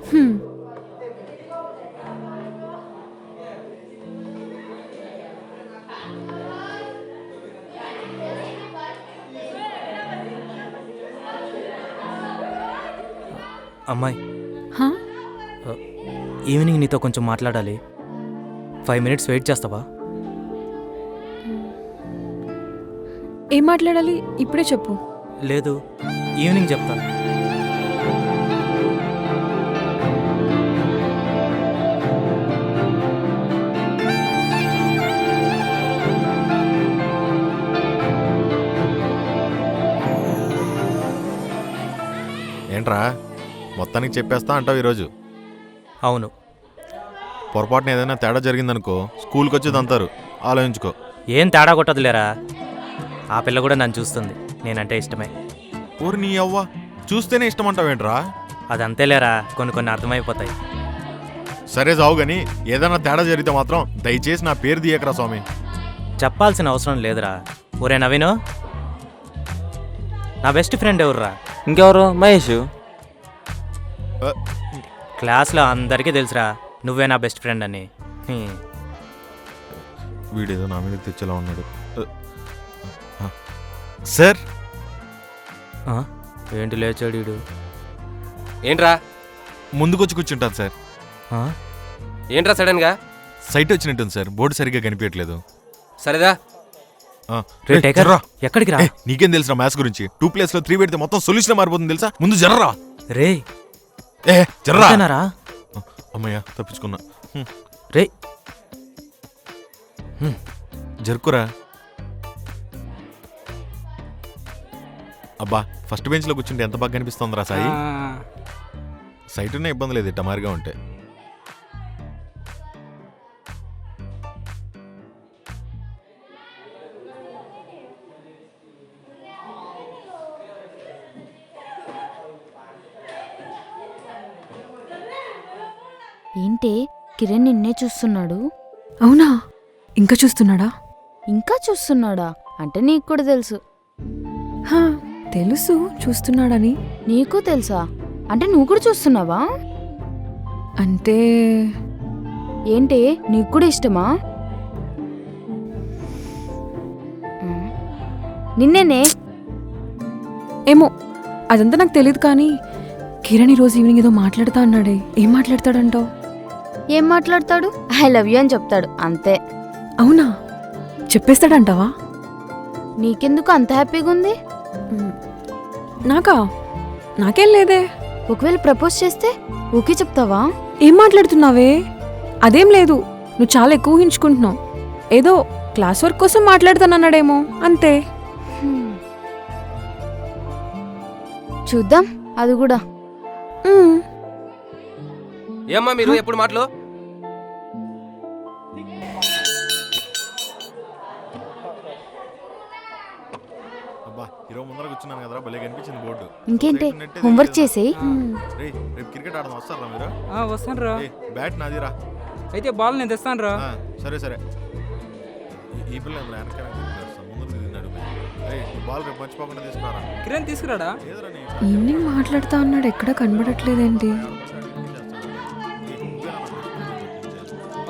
అమ్మాయి, ఈవినింగ్ నీతో కొంచెం మాట్లాడాలి. 5 minutes వెయిట్ చేస్తావా? ఏం మాట్లాడాలి ఇప్పుడే చెప్పు. లేదు, ఈవినింగ్ చెప్తా. ఏంట్రా మొత్తానికి చెప్పేస్తా అంటావు ఈరోజు? అవును. పొరపాటున ఏదైనా తేడా జరిగిందనుకో స్కూల్కి వచ్చేది అంటారు. ఆలోచించుకో. ఏం తేడా కొట్టదులేరా, ఆ పిల్ల కూడా నన్ను చూస్తుంది. నేనంటే ఇష్టమే. ఊరు నీ అవ్వ, చూస్తేనే ఇష్టం అంటావేంట్రా? అదంతేలేరా, కొన్ని అర్థమైపోతాయి. సరే జావు గాని ఏదైనా తేడా జరిగితే మాత్రం దయచేసి నా పేరు తీయకరా స్వామి. చెప్పాల్సిన అవసరం లేదురా. ఒరే నవీను, నా బెస్ట్ ఫ్రెండ్ ఎవర్రా? ఇంకెవరు? మహేష్. క్లాస్లో అందరికీ తెలుసురా నువ్వే నా బెస్ట్ ఫ్రెండ్ అని. వీడేదో నా మీద తెచ్చేలా ఉన్నాడు. సార్. ఏంటి లేచాడు వీడు? ఏంట్రా? ముందుకొచ్చి కూర్చుంటాను సార్. ఏంట్రా సడన్గా? సైట్ వచ్చినట్టుంది సార్, బోర్డు సరిగ్గా కనిపించట్లేదు. సరేదా. ఎక్కడికి రా? నీకేం తెలుసా మ్యాథ్స్ గురించి? 2 ప్లేస్లో 3 పెడితే మొత్తం సొల్యూషన్ మారిపోతుంది తెలుసా? ముందు జర్రా. రే జర్రా. అమ్మయ్య తప్పించుకున్నా. రే జరుకురా. అబ్బా, ఫస్ట్ బెంచ్లో కూర్చుంటే ఎంత బాగా కనిపిస్తుందిరా సాయి. సైట్ ఉన్న ఇబ్బంది లేదు, టమారిగా ఉంటే. ఏంటి కిరణ్ నిన్నే చూస్తున్నాడు? అవునా? ఇంకా చూస్తున్నాడా? ఇంకా చూస్తున్నాడా అంటే నీకు కూడా తెలుసు? తెలుసు చూస్తున్నాడని. నీకు తెలుసా అంటే నువ్వు కూడా చూస్తున్నావా? అంటే ఏంటి నీకు కూడా ఇష్టమా? నిన్నేనే. ఏమో, అదంతా నాకు తెలియదు. కానీ కిరణ్ ఈరోజు ఈవినింగ్ ఏదో మాట్లాడుతా అన్నాడే. ఏం మాట్లాడతాడంటావు? ఏం మాట్లాడతాడు? ఐ లవ్ యూ అని చెప్తాడు, అంతే. అవునా? చెప్పేస్తాడంటావా? నీకెందుకు అంత హ్యాపీగా ఉంది? నాకేం లేదే. ఒకవేళ ప్రపోజ్ చేస్తే ఓకే చెప్తావా? ఏం మాట్లాడుతున్నావే? అదేం లేదు, నువ్వు చాలా ఎక్కువ ఊహించుకుంటున్నావు. ఏదో క్లాస్ వర్క్ కోసం మాట్లాడుతానన్నాడేమో, అంతే. చూద్దాం అది కూడా. ఏమ్మా మీరు ఎప్పుడు మాటలు? భలే కనిపించింది బోర్డు. ఇంకేంటి నెట్ ఏది హోంవర్క్ లేదు. చేసేయి రేయ్, రేపు క్రికెట్ ఆడదాం, వస్తారా మీరు? వస్తాను రా. ఏయ్, బ్యాట్ నాదిరా. అయితే బాల్ నేను తెస్తాను రా. సరే సరే. ఈ పిల్ల వెనకాల ముందు తిన్నాడు. బాల్ రేపు మర్చిపోకుండా తీసుకురా. కిరణ్ తీసుకురాడా? ఈవినింగ్ మాట్లాడుతా అన్నాడు, ఎక్కడ కనబడట్లేదేంటి?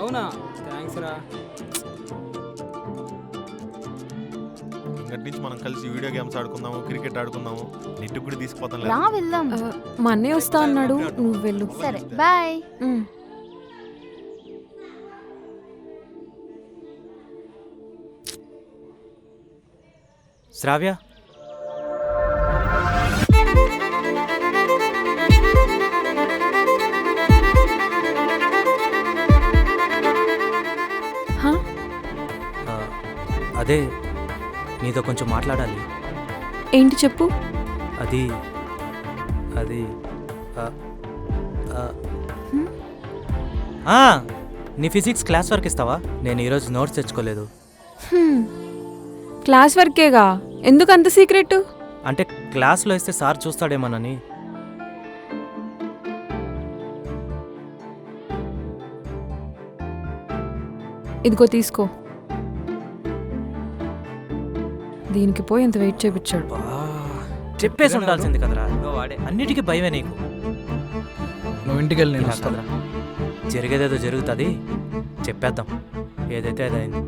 అవునా, థ్యాంక్స్ రా. ఇంకటి నుంచి మనం కలిసి వీడియో గేమ్స్ ఆడుకుందాము, క్రికెట్ ఆడుకుందాము. నెట్ కూడా తీసుకుపోతాం. రా వెళ్దాం. మా అన్నయ్య వస్తా అన్నాడు, నువ్వు వెళ్ళు. సరే బాయ్. శ్రావ్య, హా? అదే నీతో కొంచెం మాట్లాడాలి. ఏంటి చెప్పు. అది అది నీ ఫిజిక్స్ క్లాస్ వర్క్ ఇస్తావా? నేను ఈరోజు నోట్స్ తెచ్చుకోలేదు. క్లాస్ వర్కేగా, ఎందుకు అంత సీక్రెట్? అంటే క్లాస్లో ఇస్తే సార్ చూస్తాడేమోనని. ఇదిగో తీసుకో. దీనికి పోయి ఎంత వెయిట్ చేయించాడు. చెప్పేసి ఉండాల్సింది కదరా, అన్నిటికీ భయమే నీకు. నువ్వు ఇంటికి వెళ్ళి నేను వస్తాను. కదరా, జరిగేదేదో జరుగుతుంది, చెప్పేద్దాం. ఏదైతే అదైంది.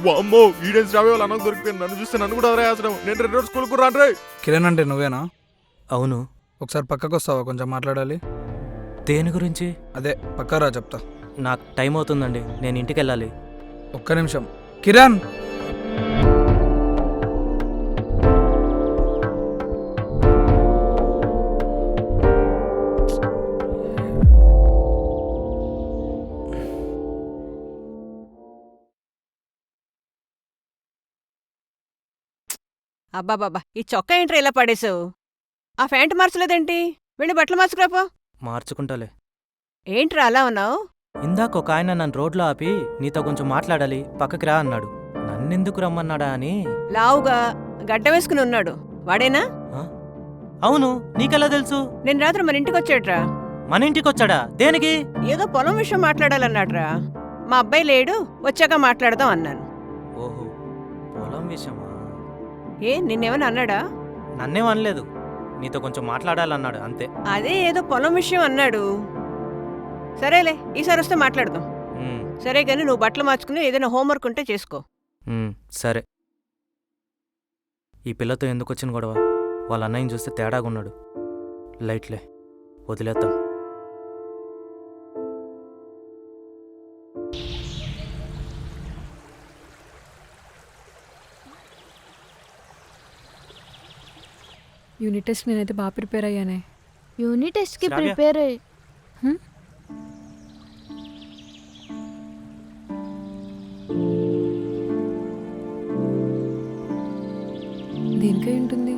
వామ్మో, ఈడెన్ శ్రావ్య వాళ్ళ అన్నకు దొరికిపోయింది. నన్ను చూస్తే నన్ను కూడా అదరేసడం. నేను 2 రోజులు స్కూల్కు రాను. కిరణ్ అంటే నువ్వేనా? అవును. ఒకసారి పక్కకు వస్తావా, కొంచెం మాట్లాడాలి. దేని గురించి? అదే పక్కా రా, చెప్తా. నాకు టైం అవుతుందండి, నేను ఇంటికి వెళ్ళాలి. ఒక్క నిమిషం. కిరణ్, అబ్బాబాబా, ఈ చొక్కా ఏంట్రా ఇలా పడేసావు? ఆ ప్యాంటు మార్చలేదేంటి? వెళ్ళి బట్టలు మార్చుకురాపో. మార్చుకుంటాలే. ఏంట్రా అలా ఉన్నావు? ఇందాక ఒక ఆయన నన్ను రోడ్లో ఆపి నీతో కొంచెం మాట్లాడాలి, పక్కకి రా అన్నాడు. నన్నెందుకు రమ్మన్నాడా అని. లావుగా గడ్డ వేసుకుని ఉన్నాడు, వాడేనా? అవును, నీకెలా తెలుసు? నేను రాత్రి మన ఇంటికి వచ్చాడ్రా. మన ఇంటికి వచ్చాడా? దేనికి? ఏదో పొలం విషయం మాట్లాడాలన్నాడ్రా. మా అబ్బాయి లేడు, వచ్చాక మాట్లాడదాం అన్నాను. ఓహో, పొలం విషయమా? ఏ నిన్నేమన్నా అన్నాడా? నన్నేం అనలేదు, నీతో కొంచెం మాట్లాడాలన్నాడు అంతే. అదే ఏదో పొలం విషయం అన్నాడు. సరేలే, ఈసారి వస్తే మాట్లాడదాం. సరే కానీ నువ్వు బట్టలు మార్చుకుని ఏదైనా హోంవర్క్ ఉంటే చేసుకో. సరే. ఈ పిల్లతో ఎందుకు వచ్చిన గొడవ? వాళ్ళ అన్నయ్యని చూస్తే తేడాగా ఉన్నాడు. లైట్లే, వదిలేద్దాం. యూనిట్ టెస్ట్ నేనైతే బాగా ప్రిపేర్ అయ్యానే. యూనిట్ టెస్ట్కి శ్రావ్య. ప్రిపేర్ అయ్యి దేనికై ఉంటుంది?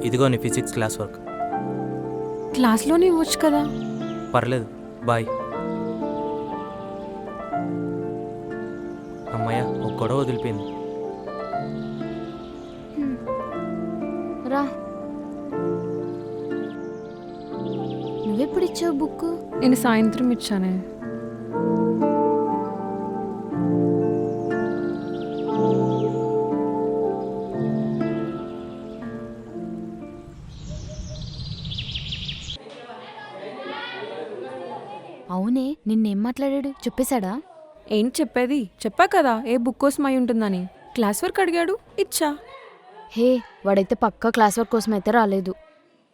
ఇదిగో నీ ఫిజిక్స్ క్లాస్ వర్క్. క్లాస్లోనే ఇవ్వచ్చు కదా. పర్లేదు, బాయ్. అమ్మయ్య, ఒక గొడవ వదిలిపోయింది. రా. నువ్వెప్పుడు ఇచ్చావు బుక్? నేను సాయంత్రం ఇచ్చానే. అవునే, నిన్నేం మాట్లాడాడు? చెప్పేశాడా? ఏంటి చెప్పేది? చెప్పా కదా ఏ బుక్ కోసం అయి ఉంటుందని. క్లాస్ వర్క్ అడిగాడు, ఇచ్చా. హే, వాడైతే పక్కా క్లాస్ వర్క్ కోసం అయితే రాలేదు.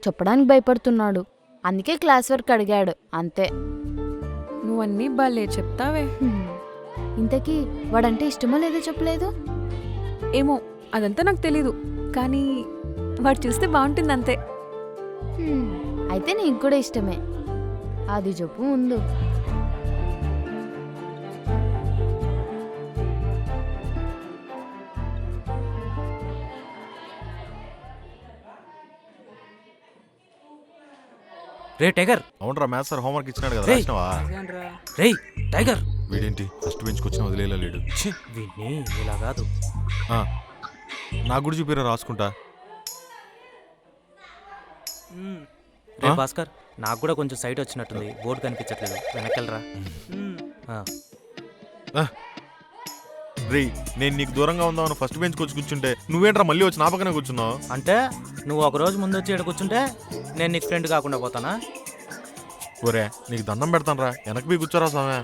చెప్పడానికి భయపడుతున్నాడు, అందుకే క్లాస్ వర్క్ అడిగాడు అంతే. నువ్వన్నీ భలే చెప్తావే. ఇంతకీ వాడంటే ఇష్టమో లేదో చెప్పలేదు. ఏమో, అదంతా నాకు తెలీదు, కానీ వాడు చూస్తే బాగుంటుంది అంతే. అయితే నీకు కూడా ఇష్టమే, అది చెప్పు ముందు. రే టైగర్, అవునరా మ్యాథ్స్ సార్ హోంవర్క్ ఇచ్చినాడు కదా, రేయ్. రాసినావా? రేయ్ టైగర్. వీడేంటి ఫస్ట్ బెంచ్కి వచ్చిన వదిలేలేడు. వీడిని ఇలా కాదు. నాకు కూడా చూపిరా, రాసుకుంటా. రే భాస్కర్, నాకు కూడా కొంచెం సైట్ వచ్చినట్టుంది, బోర్డు కనిపించట్లేదు, వెనకెళ్ళరా. రే నేను నీకు దూరంగా ఉందామని ఫస్ట్ బెంచ్కి వచ్చి కూర్చుంటే నువ్వేంట్రా మళ్ళీ వచ్చి నా పక్కనే కూర్చున్నావు? అంటే నువ్వు ఒక రోజు ముందు వచ్చి ఇక్కడ కూర్చుంటే నేను నీకు ఫ్రెండ్ కాకుండా పోతానా? ఒరే నీకు దండం పెడతాను రా, వెనక్కి పోయి కూర్చోరా స్వామి.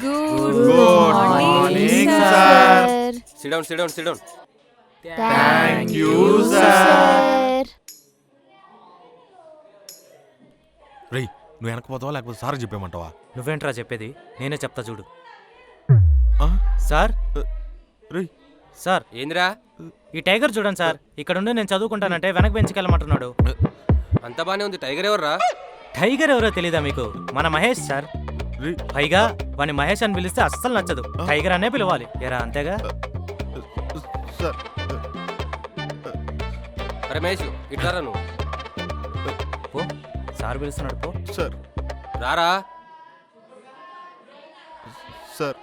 Good morning sir. Sit down, sit down, sit down. Thank you sir. రేయ్ నువ్వు వెనక్కి పోతావా లేకపోతే సార్ చెప్పేమంటావా? నువ్వేంట్రా చెప్పేది, నేనే చెప్తా చూడు. ఆ? సార్ రేయ్ సార్, ఏందిరా? ఈ టైగర్ చూడండి సార్, ఇక్కడ ఉండి నేను చదువుకుంటానంటే వెనక బెంచ్కి వెళ్ళమంటున్నాడు. అంత బానే ఉంది, టైగర్ ఎవర్రా? టైగర్ ఎవరో తెలీదా మీకు? మన మహేష్ సార్. పైగా వాని మహేష్ అని పిలిస్తే అస్సలు నచ్చదు, టైగర్ అనే పిలవాలి. ఎరా అంతేగా? సార్ రమేష్ ఇట్లారా నువ్వు. పో, సార్ పిలుస్తున్నాడు, పో. సార్ రారా. సార్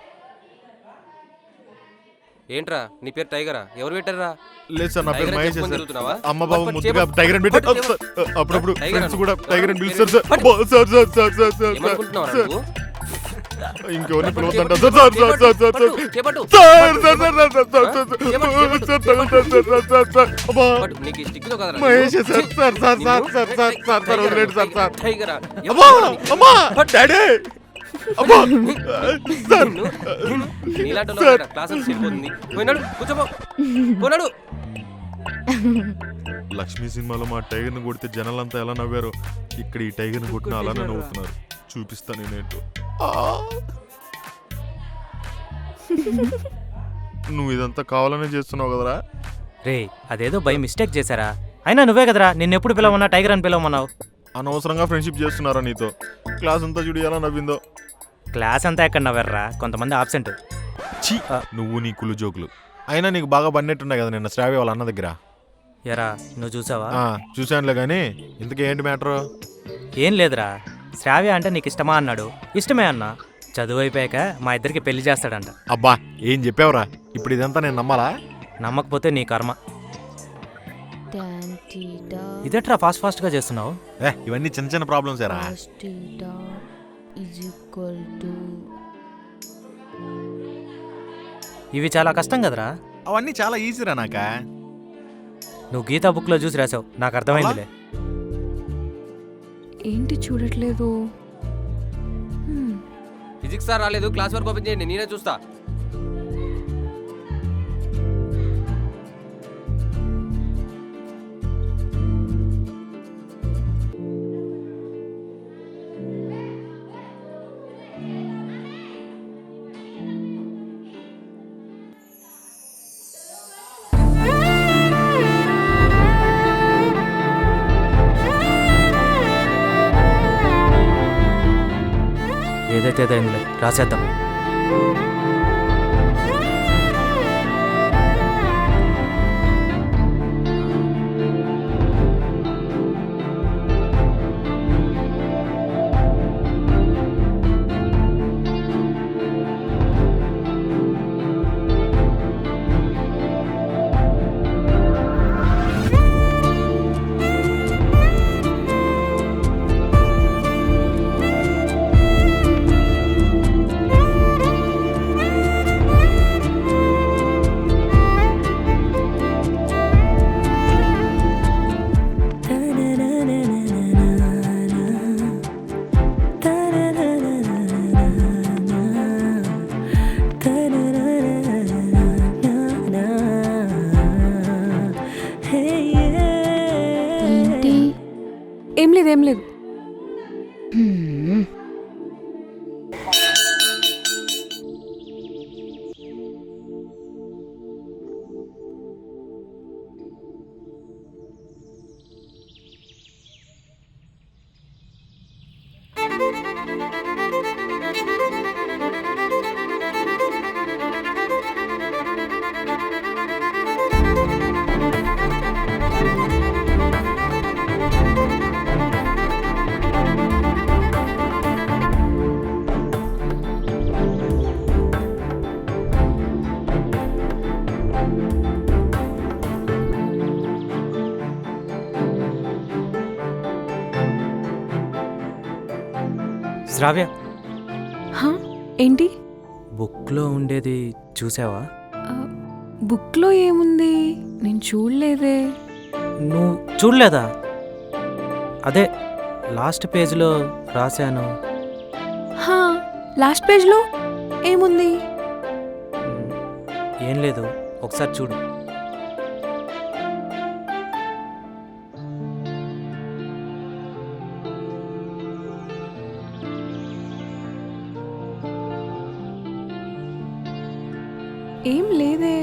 ఏంట్రా నీ పేరు టైగరా? ఎవరు పెట్టారా? లేదు సార్, నా పేరు టైగర్ మహేష్ చెప్పుకొని సార్. తిరుగుతున్నావా? అమ్మ బాబు పట్టు, ముద్దుగా పట్టు, టైగర్ అని పట్టు, పెట్టారు. పట్టు, అప్పుడప్పుడు టైగర్ ఫ్రెండ్స్ అను. కూడా టైగర్ అని పట్టు, పిలుస్తారు సార్. పట్టు. Sir sir sir sir sir ఏమనుకుంటున్నావురా సార్ నువ్వు? ఇంకెవరిని పిలవద్దంట sir. Sir sir sir sir sir చేపట్టు. Sir sir sir sir sir sir sir అబ్బా పట్టు, నీకు ఈ స్టిక్తో కదరా మహేష్ నీకు? Sir sir sir sir sir sir sir sir వదిలేండి సార్ సార్. టైగరా? అమ్మా అమ్మా డాడీ అమ్మా సార్ నీలాంటి క్లాసెస్ వెళ్ళిపోతుంది. పోయినాడు, కూర్చోపో. పోయినాడు. లక్ష్మీ సినిమాలో మా టైగర్ ని కొడితే జనాలంతా ఎలా నవ్వారో, ఇక్కడ ఈ టైగర్ ని కొట్టిన అలానే నవ్వుతున్నారు. చూపిస్తా నేనేంటో. నువ్వు ఇదంతా కావాలనే చేస్తున్నావు కదరా? రే అదేదో బై మిస్టేక్ చేశారా? అయినా నువ్వే కదరా నిన్నెప్పుడు పిలవమన్నా టైగర్ అని పిలవమన్నావు. అనవసరంగా ఫ్రెండ్షిప్ చేస్తున్నారా నీతో? క్లాస్ అంతా చూడు ఎలా నవ్విందో. క్లాస్ అంతా ఎక్కడ నవ్వర్రా, కొంతమంది ఆబ్సెంట్. ఛీ నువ్వు నీ కుళ్ళు జోకులు. అయినా నీకు బాగా పడినట్టున్నాయి కదా నిన్న శ్రావ్య వాళ్ళ అన్న దగ్గర. ఎరా నువ్వు చూసావా? చూశానులే కానీ ఇంతకీ ఏంటి మ్యాటరు? ఏం లేదురా, శ్రావ్య అంటే నీకు ఇష్టమా అన్నాడు. ఇష్టమే అన్నా. చదువు అయిపోయాక మా ఇద్దరికి పెళ్లి చేస్తాడంట. అబ్బా ఏం చెప్పావురా? ఇప్పుడు ఇదంతా నేను నమ్మాలా? నమ్మకపోతే నీ కర్మ. ఇదేట్రా ఫాస్ట్ ఫాస్ట్గా చేస్తున్నావు? ఇవన్నీ చిన్న చిన్న ప్రాబ్లమ్స్ ఏరా. ఇవి చాలా కష్టం కదరా. అవన్నీ చాలా ఈజీరా నాకా. నువ్వు గీతా బుక్లో చూసి రాసావు, నాకు అర్థమైందిలే. ఏంటి చూడట్లేదు? ఫిజిక్స్ సార్ రాలేదు, క్లాస్ వర్క్ ఓపెన్ చేయండి, నేనే చూస్తా. ఏదైతే అయిందిలే, రాసేద్దాం. ఏం లేదు, ఏం లేదు. శ్రావ్య, హా? ఏంటి? బుక్లో ఉండేది చూసావా? ఆ, బుక్లో ఏముంది? నేను చూడలేదే. నువ్వు చూడలేదా? అదే లాస్ట్ పేజ్లో రాశాను. హా, లాస్ట్ పేజ్లో ఏముంది? ఏం లేదు, ఒకసారి చూడు. ఏం లేదే.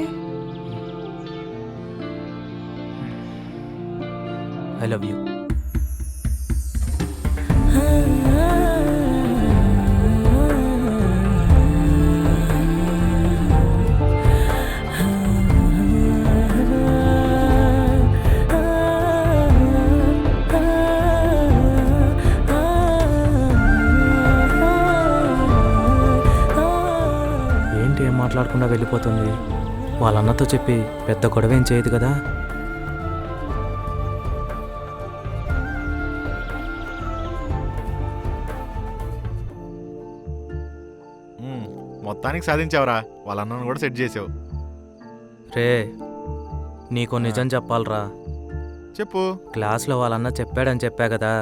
I love you. ఏంటి ఏం మాట్లాడకుండా వెళ్ళిపోతుంది? వాళ్ళ అన్నతో చెప్పి పెద్ద గొడవ ఏం చేయదు కదా? మొత్తానికి సాధించావురా, వాళ్ళ అన్నను కూడా సెట్ చేసావు. రే, నీకు నిజం చెప్పాలరా. చెప్పు. క్లాస్లో వాళ్ళన్న చెప్పాడని చెప్పా కదా,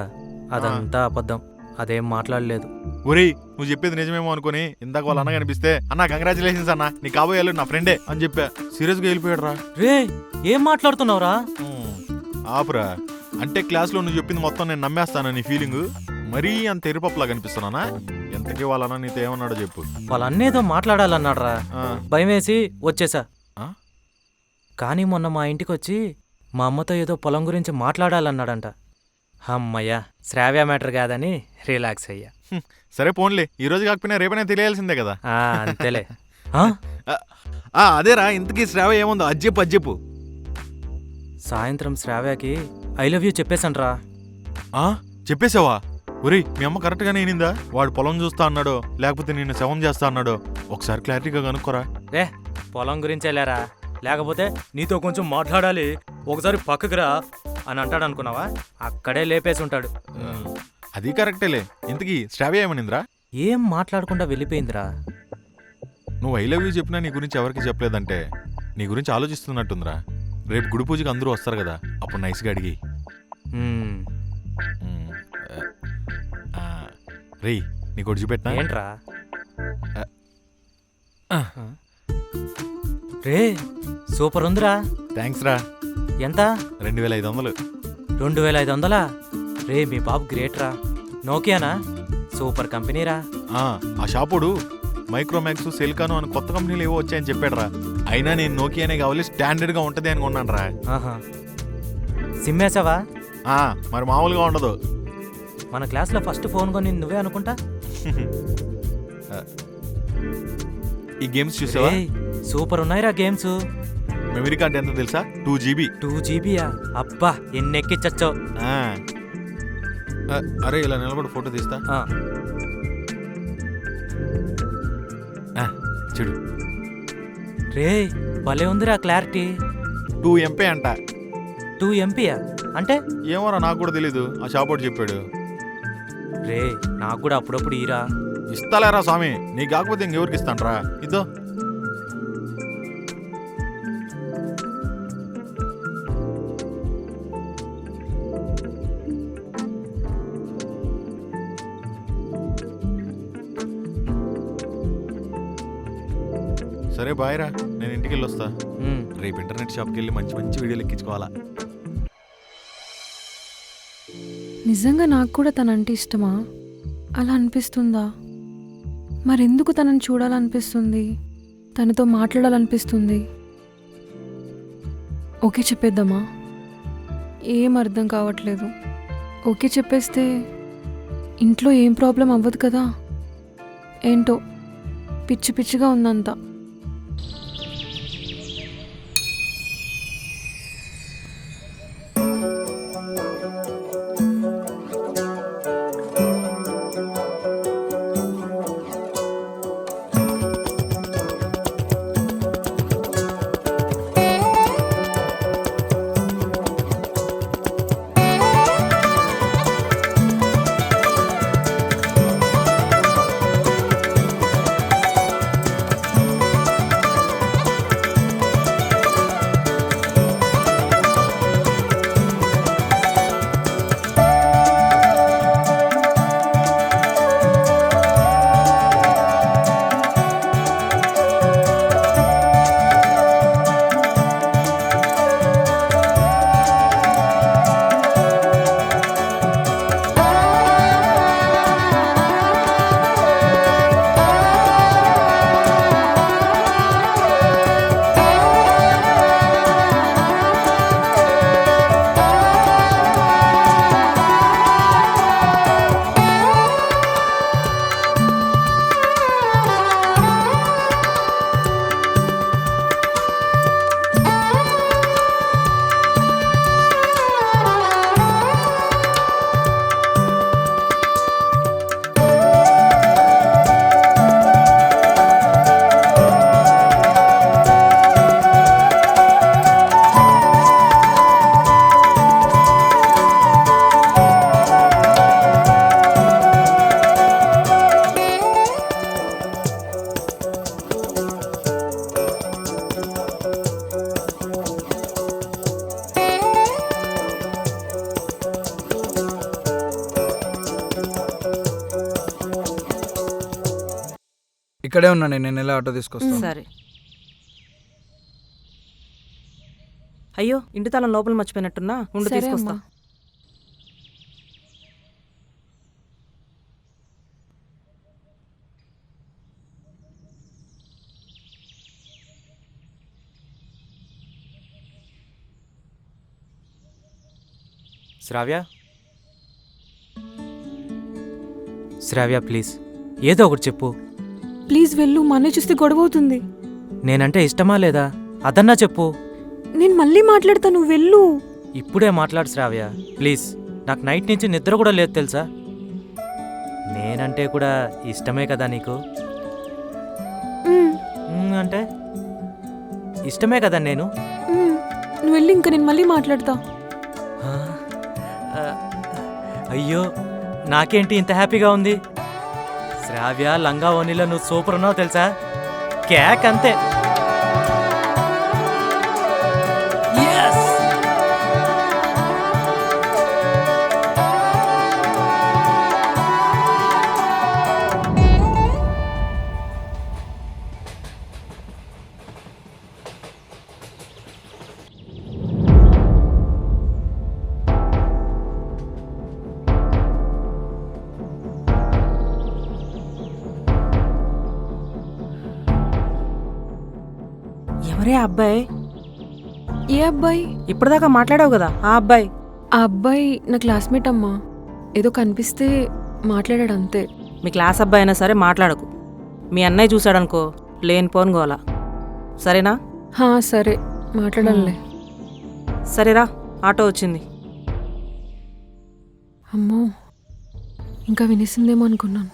అదంతా అబద్ధం. అదేం మాట్లాడలేదు. ఒరేయ్, నువ్వు చెప్పేది నిజమేమో అనుకుని ఇందాక వాళ్ళ అన్న కనిపిస్తే, అన్న కంగ్రాచులేషన్స్ అన్న, నీ కాబోయే నా ఫ్రెండే అని చెప్పా. సీరియస్గా వెళ్ళిపోయాడు రా. రే, ఏం మాట్లాడుతున్నావురా? ఆపురా. అంటే క్లాస్లో నువ్వు చెప్పింది మొత్తం నేను నమ్మేస్తాను నీ ఫీలింగ్. మరీ అంత ఎరుపప్పులా కనిపిస్తున్నానా? ఎంతకీ వాళ్ళన్న నీతో ఏమన్నాడో చెప్పు. వాళ్ళ అన్నేదో మాట్లాడాలన్నాడ్రా. భయం వేసి వచ్చేసా. కానీ మొన్న మా ఇంటికి వచ్చి మా అమ్మతో ఏదో పొలం గురించి మాట్లాడాలన్నాడంట. అమ్మయ్యా, శ్రావ్య మ్యాటర్ కాదని రిలాక్స్ అయ్యా. సరే పోన్లే, ఈ రోజు కాకపోయినా రేపైనా తెలియాల్సిందే కదా. అంతేలే. అదేరా, ఇంతకీ శ్రావ్య ఏముందో అజ్జెప్పు. సాయంత్రం శ్రావ్యకి ఐ లవ్ యూ చెప్పేశాన్రా. చెప్పేశావా? ఒరేయ్, మీ అమ్మ కరెక్ట్గానే వినిందా? వాడు పొలం చూస్తా అన్నాడో లేకపోతే నిన్ను శవం చేస్తా అన్నాడో ఒకసారి క్లారిటీగా కనుక్కోరా. రే, పొలం గురించే లేరా, లేకపోతే నీతో కొంచెం మాట్లాడాలి, ఒకసారి పక్కకు రా అని అంటాడు అనుకున్నావా? అక్కడే లేపేసి ఉంటాడు. అది కరెక్టేలే. ఇంతకీ శ్రావ్య ఏమనిందిరా? ఏం మాట్లాడకుండా వెళ్ళిపోయిందిరా. నువ్వు ఐ లవ్ యూ చెప్పినా నీ గురించి ఎవరికి చెప్పలేదంటే నీ గురించి ఆలోచిస్తున్నట్టుందిరా. రేపు గుడి పూజకి అందరూ వస్తారు కదా, అప్పుడు నైస్గా అడిగి. రేయ్, నీకు ఒకటి చూపెట్టినా? ఏంట్రా? రే, సూపర్ ఉందిరా. థ్యాంక్స్ రా. ఎంత? 2500. 2500? రే, మీ బాబు గ్రేట్ రా. నోకియానా? సూపర్ కంపెనీరా. ఆ షాపుడు మైక్రోమాక్స్, సెల్కాను అని కొత్త కంపెనీలు ఏవో వచ్చాయని చెప్పాడు రా. అయినా నేను నోకియానే కావాలి, స్టాండర్డ్గా ఉంటుంది అని కొన్నాను రా. సిమ్ వేసావా? మరి మామూలుగా ఉండదు. మన క్లాస్లో ఫస్ట్ ఫోన్ కొని నువ్వే అనుకుంటా. ఈ గేమ్స్ చూసావా? సూపర్ ఉన్నాయిరా గేమ్స్. మెమరీ కార్డ్ ఎంత తెలుసా? 2GB. 2GBయా? అబ్బా, ఎన్ని ఎక్కిచ్చో. అరే, ఇలా నిలబడి ఫోటో తీస్తా. చూడు. రే, భలే ఉందిరా క్లారిటీ. 2MP అంట. 2MPయా? అంటే ఏమోరా, నాకు కూడా తెలీదు. ఆ షాపోడు చెప్పాడు. రే, నాకు కూడా అప్పుడప్పుడు ఈరా. ఇస్తాలేరా స్వామి, నీకు కాకపోతే ఇంకెవరికి ఇస్తానరా? ఇద్దో. సరే బాయ్ రా, నేను ఇంటికి వెళ్ళి వస్తా. రేపు ఇంటర్నెట్ షాప్కి వెళ్ళి మంచి మంచి వీడియోలు ఎక్కించుకోవాలా. నిజంగా నాకు కూడా తనంటే ఇష్టమా? అలా అనిపిస్తుందా? మరెందుకు తనని చూడాలనిపిస్తుంది, తనతో మాట్లాడాలనిపిస్తుంది? ఓకే చెప్పేద్దామా? ఏం అర్థం కావట్లేదు. ఓకే చెప్పేస్తే ఇంట్లో ఏం ప్రాబ్లం అవ్వదు కదా. ఏంటో పిచ్చి పిచ్చిగా ఉందంతా. ఇక్కడే ఉన్నాను, నేను ఎలా ఆటో తీసుకొస్తాను. సరే. అయ్యో ఇంటి తాళం లోపల మర్చిపోయినట్టున్నా, ఉండి సరే తీసుకొస్తా. అమ్మా. శ్రావ్య, శ్రావ్య ప్లీజ్ ఏదో ఒకటి చెప్పు. ప్లీజ్ వెళ్ళు, మా అన్నయ్య చూస్తే గొడవ అవుతుంది. నేనంటే ఇష్టమా లేదా అదన్నా చెప్పు. నేను మళ్ళీ మాట్లాడతా, నువ్వు వెళ్ళు. ఇప్పుడే మాట్లాడు శ్రావ్య ప్లీజ్. నాకు నైట్ నుంచి నిద్ర కూడా లేదు తెలుసా. నేనంటే కూడా ఇష్టమే కదా నీకు. అంటే ఇష్టమే కదా నేను. నువ్వు వెళ్ళి, ఇంకా నేను మళ్ళీ మాట్లాడతా. అయ్యో నాకేంటి ఇంత హ్యాపీగా ఉంది. శ్రావ్య లంగా ఓనిలో నువ్వు సూపర్ ఉన్నావు తెలుసా. క్యాక్ అంతే. ఎవరే ఆ అబ్బాయి? ఏ అబ్బాయి? ఇప్పటిదాకా మాట్లాడావు కదా ఆ అబ్బాయి. ఆ అబ్బాయి నా క్లాస్మేట్ అమ్మా. ఏదో కనిపిస్తే మాట్లాడాడు అంతే. మీ క్లాస్ అబ్బాయి అయినా సరే మాట్లాడకు. మీ అన్నయ్య చూశాడనుకో లేనిపోను గోలా. సరేనా? సరే మాట్లాడాలే. సరేరా, ఆటో వచ్చింది. అమ్మో, ఇంకా వినేసిందేమో అనుకున్నాను.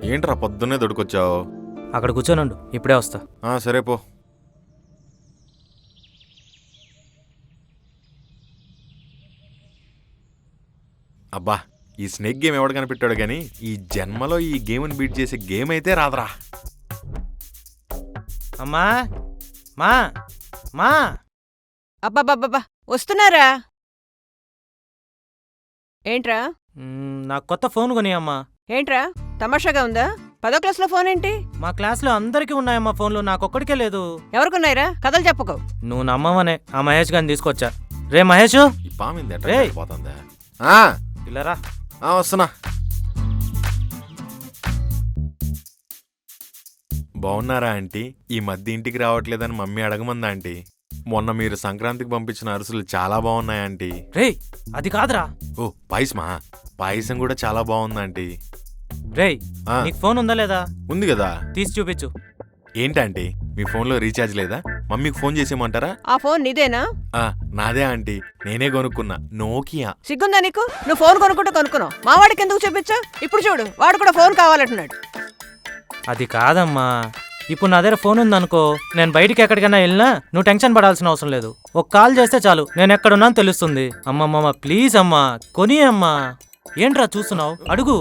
ఏంట్రా పొద్దున్నే దొడుకొచ్చావు? అక్కడ కూర్చోనుండు, ఇప్పుడే వస్తా. సరే పో. అబ్బా, ఈ స్నేక్ గేమ్ ఎవడు కనిపెట్టాడు కానీ ఈ జన్మలో ఈ గేమ్ని బీట్ చేసే గేమ్ అయితే రాదురా. అమ్మా మా మా అబ్బబ్బబ్బబ్బా వస్తున్నారా? ఏంట్రా నాకు కొత్త ఫోన్ కొని అమ్మా. ఏంట్రా తమాషాగా ఉందా? 10వ క్లాస్లో ఫోన్ ఏంటి? మా క్లాస్లో అందరికీ ఉన్నాయమ్మా ఫోన్లు, నాకొక్కడికే లేదు. ఎవరికున్నాయిరా? కథలు చెప్పుకో. నువ్వు నమ్మవనే ఆ మహేష్ గారిని తీసుకొచ్చా. రే మహేష్, ఈ పామింది పోతుందా? ఇల్లరా. వస్తున్నా. బాగున్నారా ఆంటీ? ఈ మధ్య ఇంటికి రావట్లేదని మమ్మీ అడగమందా ఆంటీ? మొన్న మీరు సంక్రాంతికి పంపించిన అరుసులు చాలా బాగున్నాయి ఆంటీ. రే అది కాదురా. ఓ పాయసమా? పాయసం కూడా చాలా బాగుంది ఆంటీ. రేయ్ నీకు ఫోన్ ఉందా లేదా? ఉంది కదా. తీసి చూపించు. ఏంటంటే మీ ఫోన్లో రీఛార్జ్ లేదా? మమ్మీకి ఫోన్ చేసేయమంటారా? ఆ ఫోన్ నీదేనా? నాదే ఆంటీ, నేనే కొనుక్కున్నా, నోకియా. సిగ్గుందా నీకు? నువ్వు ఫోన్ కొనుక్కున్నావు. మా వాడికి ఎందుకు చూపించా? ఇప్పుడు చూడు, వాడు కూడా ఫోన్ కావాలంటున్నాడు. అది కాదమ్మా, ఇప్పుడు నా దగ్గర ఫోన్ ఉందనుకో, నేను బయటికి ఎక్కడికైనా వెళ్ళినా నువ్వు టెన్షన్ పడాల్సిన అవసరం లేదు. ఒక కాల్ చేస్తే చాలు నేను ఎక్కడున్నాను తెలుస్తుంది. అమ్మమ్మ ప్లీజ్ అమ్మా కొని అమ్మా. ఏంట్రా చూస్తున్నావు? అడుగు.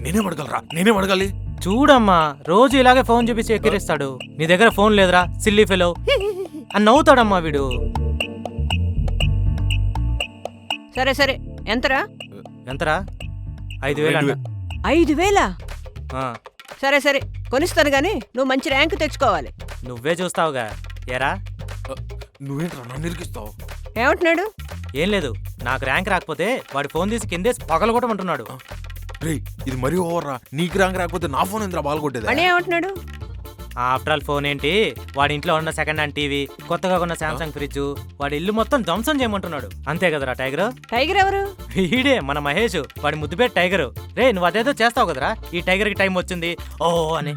నేనేం అడగాలి? చూడమ్మా, రోజు ఇలాగే ఫోన్ చూపించి ఎక్కిరిస్తాడు. నీ దగ్గర ఫోన్ లేదురా సిల్లీ ఫెలో అని నవ్వుతాడమ్మా వీడు. సరే సరే, ఎంతరా? 5,000 అంట. 5,000? ఆ, సరే సరే కొనిస్తాను గాని నువ్వు మంచి ర్యాంక్ తెచ్చుకోవాలి. నువ్వే చూస్తావుగా. ఏరా నువ్వేంట్రా నన్ను ఇరికిస్తావు? ఏమంటున్నాడు? ఏం లేదు, నాకు ర్యాంక్ రాకపోతే వాడి ఫోన్ తీసి కిందేసి పగలగొట్టమంటున్నాడు. ఇది మరీ ఓవర్రా. నీకు ర్యాంక్ రాకపోతే నా ఫోన్ ఎందుకు బాల్గొట్టేది? మళ్ళీ ఏమంటున్నాడు? ఆఫ్టర్ ఆల్ ఫోన్ ఏంటి, వాడి ఇంట్లో ఉన్న సెకండ్ హ్యాండ్ టీవీ, కొత్తగా కొన్న శాంసంగ్ ఫ్రిడ్జ్, వాడి ఇల్లు మొత్తం ధ్వంసం చేయమంటున్నాడు. అంతే కదరా టైగర్? టైగర్ ఎవరు? వీడే మన మహేష్, వాడి ముద్దుపేట టైగర్. రే నువ్వు అదేదో చేస్తావు కదరా, ఈ టైగర్ కి టైం వచ్చింది ఓ అని.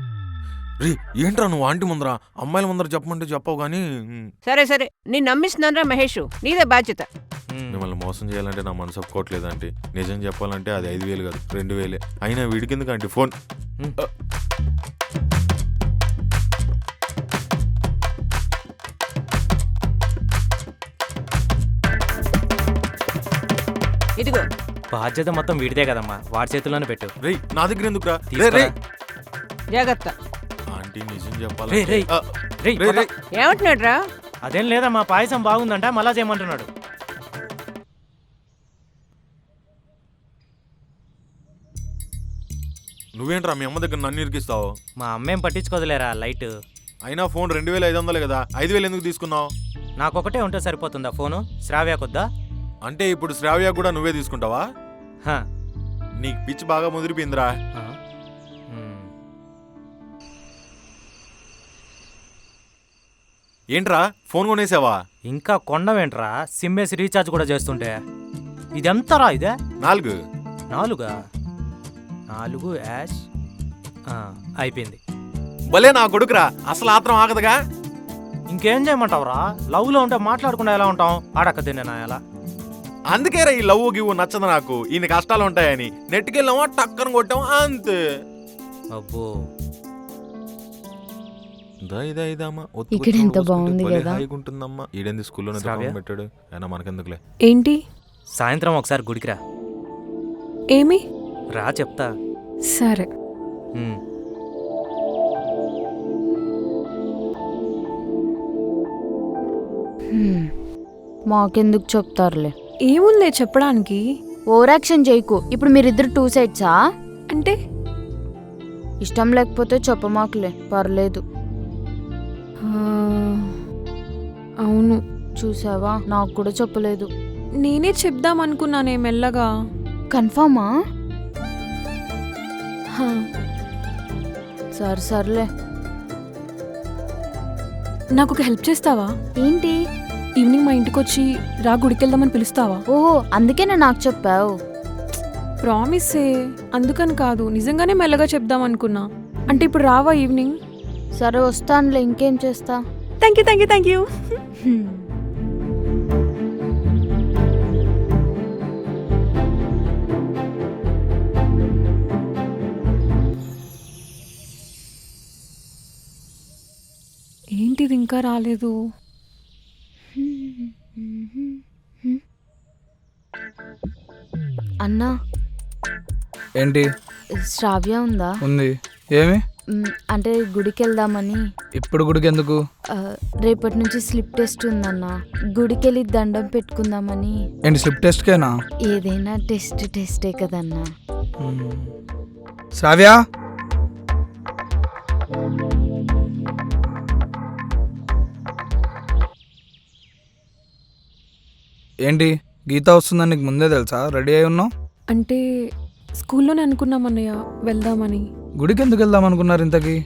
ఏంట్రా నువ్వు ఆంటీ ముందరా అమ్మాయిల ముందర చెప్పమంటే చెప్పవు గానీ. సరే సరే, నేను నమ్మిస్తున్నానరా మహేష్, నీదే బాధ్యత. మిమ్మల్ని మోసం చేయాలంటే నా మనసు ఒప్పుకోవట్లేదంటే. నిజం చెప్పాలంటే అది 5,000 కాదు 2,000. అయినా వీడికి ఎందుకంటే ఫోన్. ఇదిగో బాధ్యత మొత్తం వీడిదే కదమ్మా, వాడి చేతుల్లోనే పెట్టు. నా దగ్గర ఎందుకురా? జాగ్రత్త. ఆంటీ నిజం చెప్పాలి. ఏమంటున్నాడు రా? అదేం లేదమ్మా, పాయసం బాగుందంట మళ్ళా చేయమంటున్నాడు. నువ్వేంట్రా మీ అమ్మ దగ్గర నన్ను ఇరికిస్తావు? మా అమ్మేం పట్టించుకోదులేరా లైట్. అయినా ఫోన్ 2,500 కదా, 5,000 ఎందుకు తీసుకున్నావు? నాకొకటే ఉంటే సరిపోతుందా ఫోను? శ్రావ్య కొద్దా? అంటే ఇప్పుడు శ్రావ్య కూడా నువ్వే తీసుకుంటావా? నీకు పిచ్చి బాగా ముదిరిపోయిందిరా. ఏంట్రా ఫోన్ కొనేసావా? ఇంకా కొండవేంట్రా, సిమ్మేసి రీఛార్జ్ కూడా చేస్తుంటే. ఇదెంతరా? ఇదే 4 యాష్ అయిపోయింది. భలే నా కొడుకురా, అసలు ఆత్రం ఆగదుగా. ఇంకేం చేయమంటావురా, లవ్ లో ఉంటే మాట్లాడకుండా ఎలా ఉంటాం? ఆడక్క తిన్నా ఎలా? అందుకేరా ఈ లవ్ గివ్ నచ్చదు నాకు. ఈయన కష్టాలు ఉంటాయని నెట్కెళ్ళామా టక్కన కొట్టాం అంతే. అబ్బో ఇక్కడ ఎంత బాగుంది కదా. ఉంటుందమ్మా. ఈడేంది స్కూల్లోనే పెట్టాడు, అయినా మనకెందుకులే. ఏంటి? సాయంత్రం ఒకసారి గుడికి రా. ఏమి? రా చెప్తా. సరే. మాకెందుకు చెప్తారులే. ఏముందే చెప్పడానికి. ఓవర్ యాక్షన్ చేయకు. ఇప్పుడు మీరిద్దరు 2 సైడ్సా? అంటే ఇష్టం లేకపోతే చెప్పమాకులే, పర్లేదు. అవును, చూసావా, నాకు కూడా చెప్పలేదు. నేనే చెప్దాం అనుకున్నానే మెల్లగా. కన్ఫామా? సర్లే. నాకు ఒక హెల్ప్ చేస్తావా? ఏంటి? ఈవినింగ్ మా ఇంటికి వచ్చి రా గుడికి వెళ్దామని పిలుస్తావా? ఓహో, అందుకేనా నాకు చెప్పావు? ప్రామిసే, అందుకని కాదు, నిజంగానే మెల్లగా చెప్దాం అనుకున్నా. అంటే ఇప్పుడు రావా ఈవినింగ్? సరే వస్తానులే, ఇంకేం చేస్తా. Thank you. ఏంటిది ఇంకా రాలేదు? అన్నా, ఏంటి? శ్రావ్య ఉందా? ఉంది. ఏమి? అంటే గుడికి వెళ్దామని. ఇప్పుడు గుడికి ఎందుకు? రేపటి నుంచి స్లిప్ టెస్ట్ ఉందన్నా, గుడికి వెళ్ళి దండం పెట్టుకుందామని. ఏంటి స్లిప్ టెస్ట్కేనా? ఏదైనా టెస్టే కదన్నా. శ్రావ్య, ఏంటి గీత వస్తుందని నీకు ముందే తెలుసా? రెడీ అయి ఉన్నావు? అంటే స్కూల్లోనే అనుకున్నాం అన్నయ్య వెళ్దామని. గుడికి ఎందుకు వెళ్దాం అనుకున్నారు ఇంతకీ?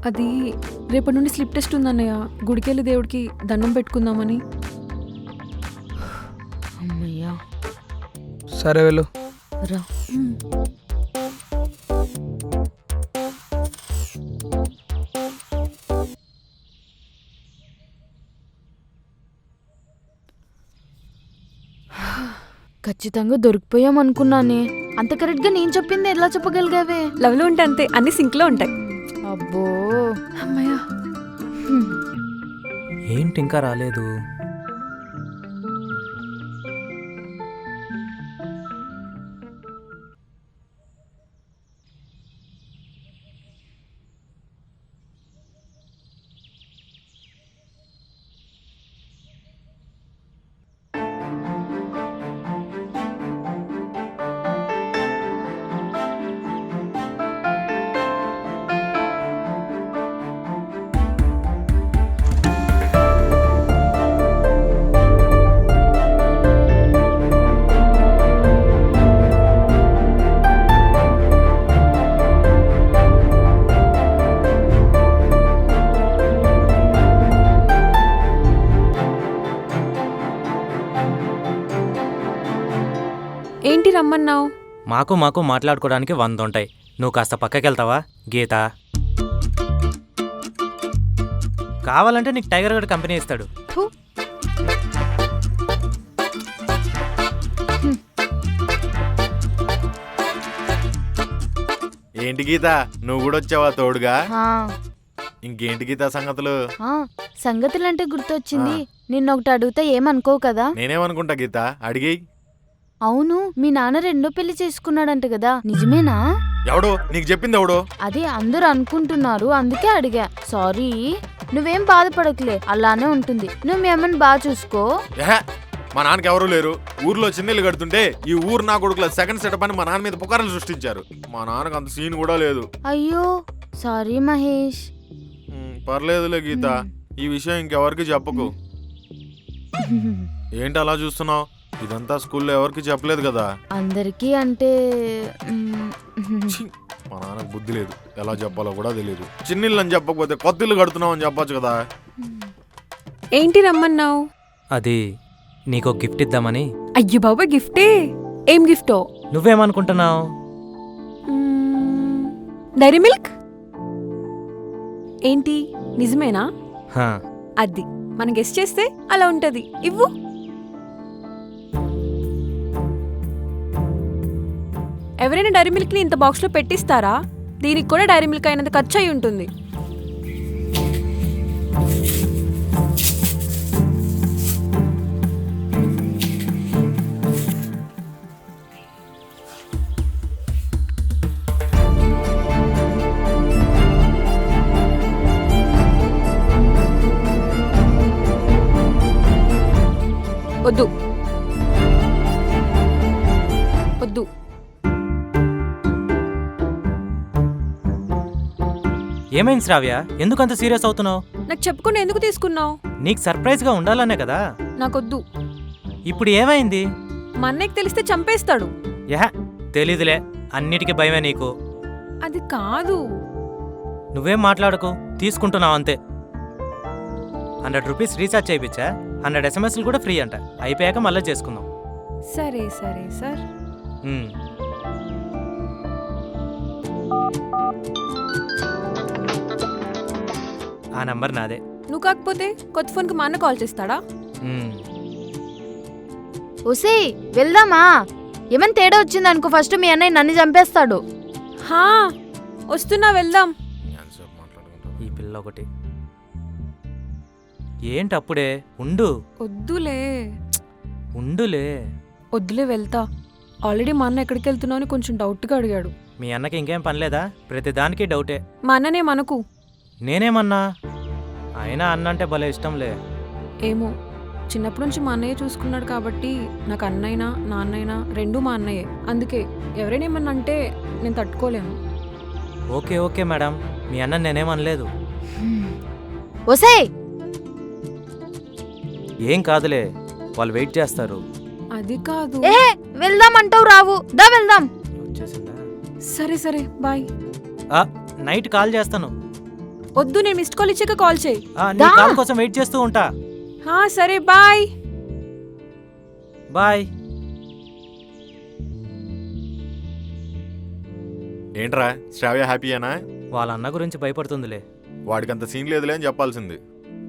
అది రేపటి నుండి స్లిప్ టెస్ట్ ఉందన్నయ్య, గుడికి వెళ్ళి దేవుడికి దండం పెట్టుకుందామని. అమ్మయ్యా. సరే వెళ్ళు. రా. ఖచ్చితంగా దొరికిపోయాం అనుకున్నానే. అంత కరెక్ట్గా నేను చెప్పింది ఎలా చెప్పగలిగావే? లవ్లో ఉంటే అంతే, అన్ని సింక్లో ఉంటాయి. అబ్బో, అమ్మయ్య. ఏంటి ఇంకా రాలేదు? ఏంటి రమ్మన్నావు? మాకు మాట్లాడుకోవడానికి 100 ఉంటాయి. నువ్వు కాస్త పక్కకి వెళ్తావా గీత? కావాలంటే నీకు టైగర్ గడ్ కంపెనీ ఇస్తాడు. ఏంటి గీత, నువ్వు కూడా వచ్చావా తోడుగా? ఆ, ఇంకేంటి గీత సంగతులు? సంగతులంటే గుర్తొచ్చింది. నిన్నొకటి అడిగితే ఏమనుకోవు కదా? నేనేమనుకుంటా గీత, అడిగి. అవును, మీ నాన్న రెండో పెళ్లి చేసుకున్నాడంట కదా, నిజమేనా? ఎవడో నీకు చెప్పింది? ఎవడో? అది అందరూ అనుకుంటున్నారు, అందుకే అడిగా. సారీ, నువ్వేం బాధపడకులే, అలానే ఉంటుంది. నువ్వు మీ అమ్మని బాగా చూసుకో. మా నాన్నకి ఎవరూ లేరు. ఊర్లో చిన్నీళ్ళు కడుతుంటే ఈ ఊరు నా కొడుకుల సెకండ్ సెటప్ అని మా నాన్న మీద పుకార్లు సృష్టించారు. మా నాన్నకు అంత సీన్ కూడా లేదు. అయ్యో సారీ మహేష్. పర్లేదులే గీత, ఈ విషయం ఇంకెవరికి చెప్పకు. ఏంటి అలా చూస్తున్నావు? ఇదంతా స్కూల్లో ఎవరికి చెప్పలేదు కదా? అందరికీ అంటే మా నాన్నకు బుద్ధి లేదు, ఎలా చెప్పాలో కూడా తెలియదు. చిన్నిళ్ళు అని చెప్పకపోతే కొత్త ఇల్లు కడుతున్నావు అని చెప్పొచ్చు కదా. ఏంటి రమ్మన్నావు? అది నీకు గిఫ్ట్ ఇద్దామని. అయ్యో బాబా, గిఫ్టే? ఏం గిఫ్టో? నువ్వేమనుకుంటున్నావు? Dairy Milk? ఏంటి నిజమేనా? అది మనం గెస్ చేస్తే అలా ఉంటది. ఇవ్వు. ఎవరైనా డైరీ మిల్క్ ని ఇంత బాక్స్ లో పెట్టిస్తారా? దీనికి కూడా డైరీ మిల్క్ అయినంత ఖర్చు అయి ఉంటుంది. వద్దు వద్దు. ఏమైంది శ్రావ్య, ఎందుకు అంత సీరియస్ అవుతున్నావు? నాకు చెప్పకుండా ఎందుకు తీసుకున్నావు? నీకు సర్ప్రైజ్ గా ఉండాలనే కదా. నాకొద్దు. ఇప్పుడు ఏమైంది? మా అన్నయ్యకి తెలిస్తే చంపేస్తాడు. తెలీదులే, అన్నిటికీ భయమే నీకు. అది కాదు. నువ్వేం మాట్లాడకు, తీసుకుంటున్నావు అంతే. 100 రూపీస్ రీఛార్జ్ చేయించా, 100 SMS కూడా ఫ్రీ అంట. అయిపోయాక మళ్ళీ చేసుకుందాం. సరే సరే సార్. ఆ నంబర్ నాదే. నువ్వు కాకపోతే కొత్త ఫోన్కి మా అన్న కాల్ చేస్తాడా? ఓసే వెళ్దామా? ఏమని తేడా వచ్చిందనుకో, ఫస్ట్ మీ అన్నయ్య నన్ను చంపేస్తాడు. హా, వస్తున్నా వెళ్దాం. ఎంతసేపు మాట్లాడుకుంటారు? ఈ పిల్ల ఒకటి. ఏంటి అప్పుడే? ఉండు వద్దులే ఉండులే. వద్దులే వెళ్తా. ఆల్రెడీ మా అన్న ఎక్కడికి వెళ్తున్నావు అని కొంచెం డౌట్గా అడిగాడు. మీ అన్నకి ఇంకేం పనిలేదా? ప్రతిదానికి డౌటే. మా అన్ననే మనకు నేనేమన్నా? అయినా అన్నంటే భలే ఇష్టంలే. ఏమో చిన్నప్పటి నుంచి మా అన్నయ్య చూసుకున్నాడు కాబట్టి నాకు అన్నైనా నాన్నైనా రెండూ మా అన్నయ్యే. అందుకే ఎవరైనా ఏమన్నా అంటే నేను తట్టుకోలేను. ఓకే ఓకే మేడం, మీ అన్న నేనేమనలేదు. ఒసేయ్ ఏం కాదులే, వాళ్ళు వెయిట్ చేస్తారు. అది కాదు. ఏ వెళ్దాం అంటావు రావు, దా వెళ్దాం. వచ్చేసిందా? సరే సరే బాయ్. నైట్ కాల్ చేస్తాను. వద్దు, నేను మిస్డ్ కాల్ ఇచ్చాక కాల్ చేయి. నీ కాల్ కోసం వెయిట్ చేస్తూ ఉంటా. సరే బాయ్. బాయ్. ఏంట్రా శ్రావ్య హ్యాపీయేనా? వాళ్ళ అన్న గురించి భయపడుతుందిలే. వాడికంత సీన్ లేదులే అని చెప్పాల్సింది.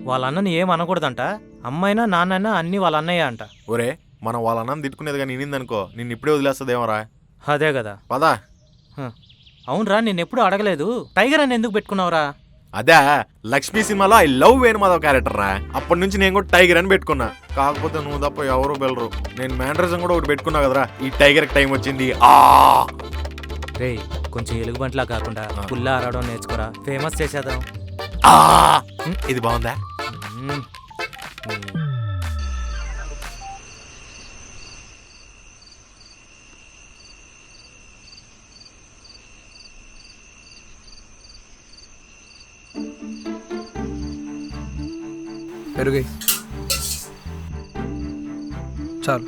వాళ్ళ అన్నని ఏం అనకూడదంట. అమ్మైనా నాన్నైనా అన్ని వాళ్ళ అన్నయ్య అంట. ఒరే, మనం వాళ్ళ అన్నం తిట్టుకునేది కానీ నిన్నిందనుకో నిన్ను ఇప్పుడే వదిలేస్తుందేమోరా. అదే కదా. పదా. అవునరా, నిన్నెప్పుడు అడగలేదు. టైగర్ అని ఎందుకు పెట్టుకున్నావురా? అదే లక్ష్మీ సినిమాలో ఐ లవ్ వేణుమాధవ్ క్యారెక్టర్ రా. అప్పటి నుంచి నేను కూడా టైగర్ అని పెట్టుకున్నా. కాకపోతే నువ్వు తప్ప ఎవరు బెలరు. నేను మ్యాండ్రిజం కూడా ఒకటి పెట్టుకున్నా కదరా. ఈ టైగర్ టైం వచ్చింది. రే, కొంచెం ఎలుగుబంట్లా కాకుండా పుల్లా ఆడడం నేర్చుకోరా. ఫేమస్ చేసేద్దాం. ఇది బాగుందా? పెరుగు చాలు.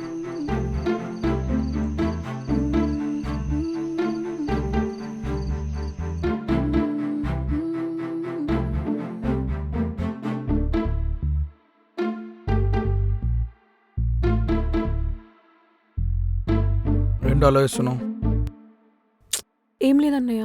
ఏంటో ఆలోచిస్తున్నావు? ఏం లేదన్నయ్య.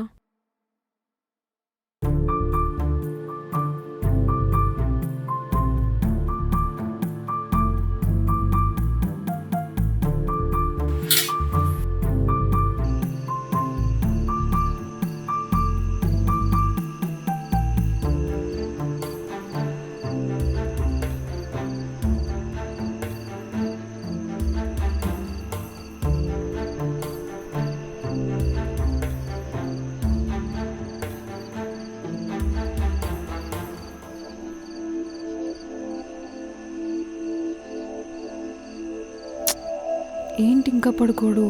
ఏంటి ఇంకా పడుకోడు?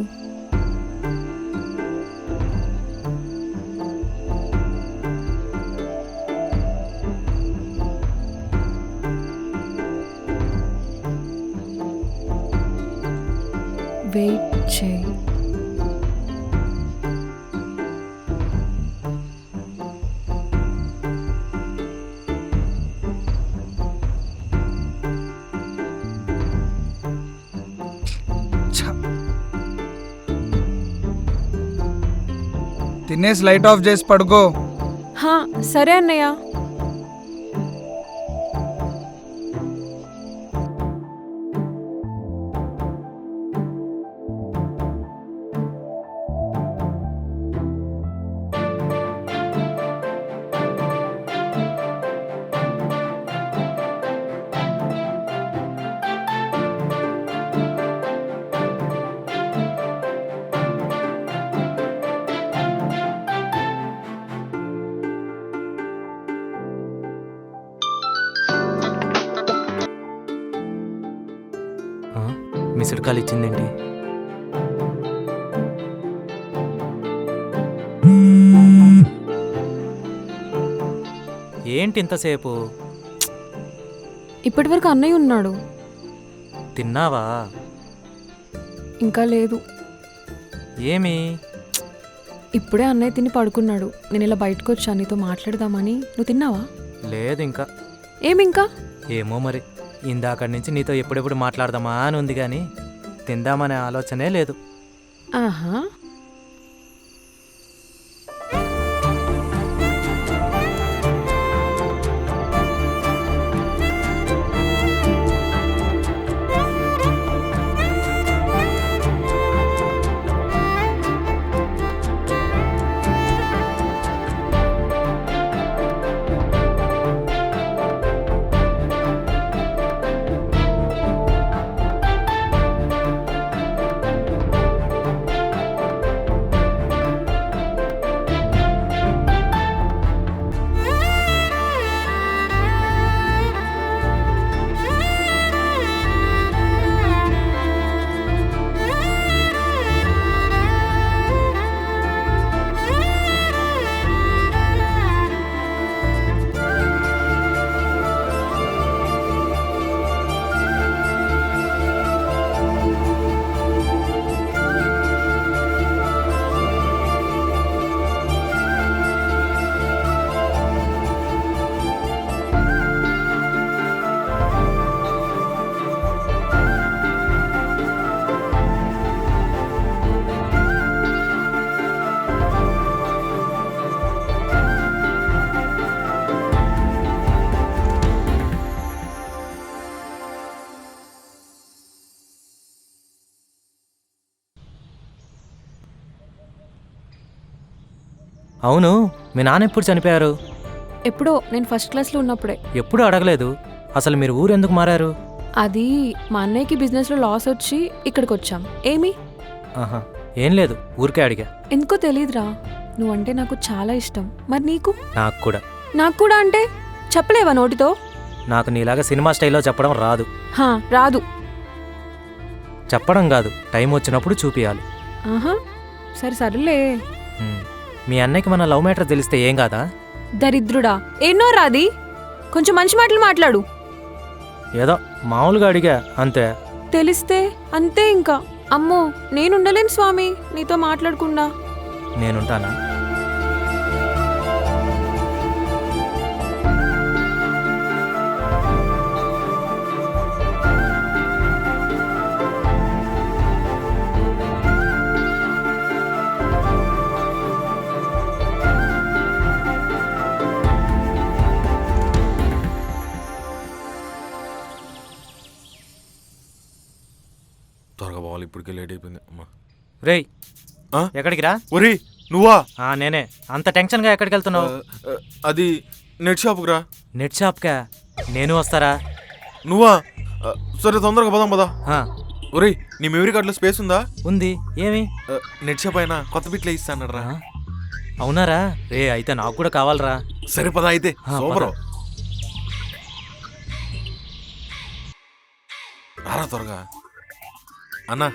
వెయిట్ చేయి. తినేసి లైట్ ఆఫ్ చేసి పడుకో. సరే అన్నయ్య. మిస్డ్ కాల్ ఇచ్చిందేంటి? ఏంటి ఇంతసేపు? ఇప్పటి వరకు అన్నయ్య ఉన్నాడు. తిన్నావా? ఇంకా లేదు. ఏమి? ఇప్పుడే అన్నయ్య తిని పడుకున్నాడు. నేను ఇలా బయటకు వచ్చా నీతో మాట్లాడదామని. నువ్వు తిన్నావా? లేదు ఇంకా. ఏమింకా? ఏమో మరి, ఇందాకడి నుంచి నీతో ఎప్పుడెప్పుడు మాట్లాడదామా అని ఉంది కానీ తిందామనే ఆలోచనే లేదు. ఆహా. అవును, మీ నాన్న ఎప్పుడు చనిపోయారు? ఎప్పుడో నేను ఫస్ట్ క్లాస్లో ఉన్నప్పుడే. ఎప్పుడూ అడగలేదు. అసలు మీరు ఊరు ఎందుకు మారారు? అది మా అన్నయ్యకి బిజినెస్లో లాస్ వచ్చి ఇక్కడికి వచ్చాం. ఏమి? ఆహా, ఏం లేదు, ఊరికే అడిగా. ఎందుకో తెలీదురా, నువ్వంటే నాకు చాలా ఇష్టం. మరి నీకు? నాకు కూడా. నాకు కూడా అంటే చెప్పలేవా నోటితో? నాకు నీలాగా సినిమా స్టైల్లో చెప్పడం రాదు. హా, రాదు. చెప్పడం కాదు, టైం వచ్చినప్పుడు చూపియాలి. ఆహా, సరే సరేలే. మీ అన్నయ్యకి మన లవ్ మ్యాటర్ తెలిస్తే ఏం కాదా? దరిద్రుడా, ఎన్నో రాది, కొంచెం మంచి మాటలు మాట్లాడు. ఏదో మామూలుగా అడిగా అంతే. తెలిస్తే అంతే ఇంకా. అమ్మో, నేనుండలేను స్వామి నీతో మాట్లాడకుండా. నేనుంటానా? త్వరగా పోవాలి, ఇప్పటికే లేట్ అయిపోయింది. అమ్మా రేయ్, ఎక్కడికి రా? ఒరే నువ్వా? నేనే. అంత టెన్షన్గా ఎక్కడికి వెళ్తున్నావు? అది నెట్ షాప్కి రా. నెట్ షాప్కా? నేను వస్తారా? నువ్వా? సరే తొందరగా పదాం పదా. ఒరే నీ మెమరీ కార్డులో స్పేస్ ఉందా? ఉంది. ఏమి? నెట్ షాప్ అయినా కొత్త బిట్లు ఇస్తాను రా. అవునారా? రే అయితే నాకు కూడా కావాలరా. సరే పదా అయితే. సూపర్. రారా త్వరగా. అన్నా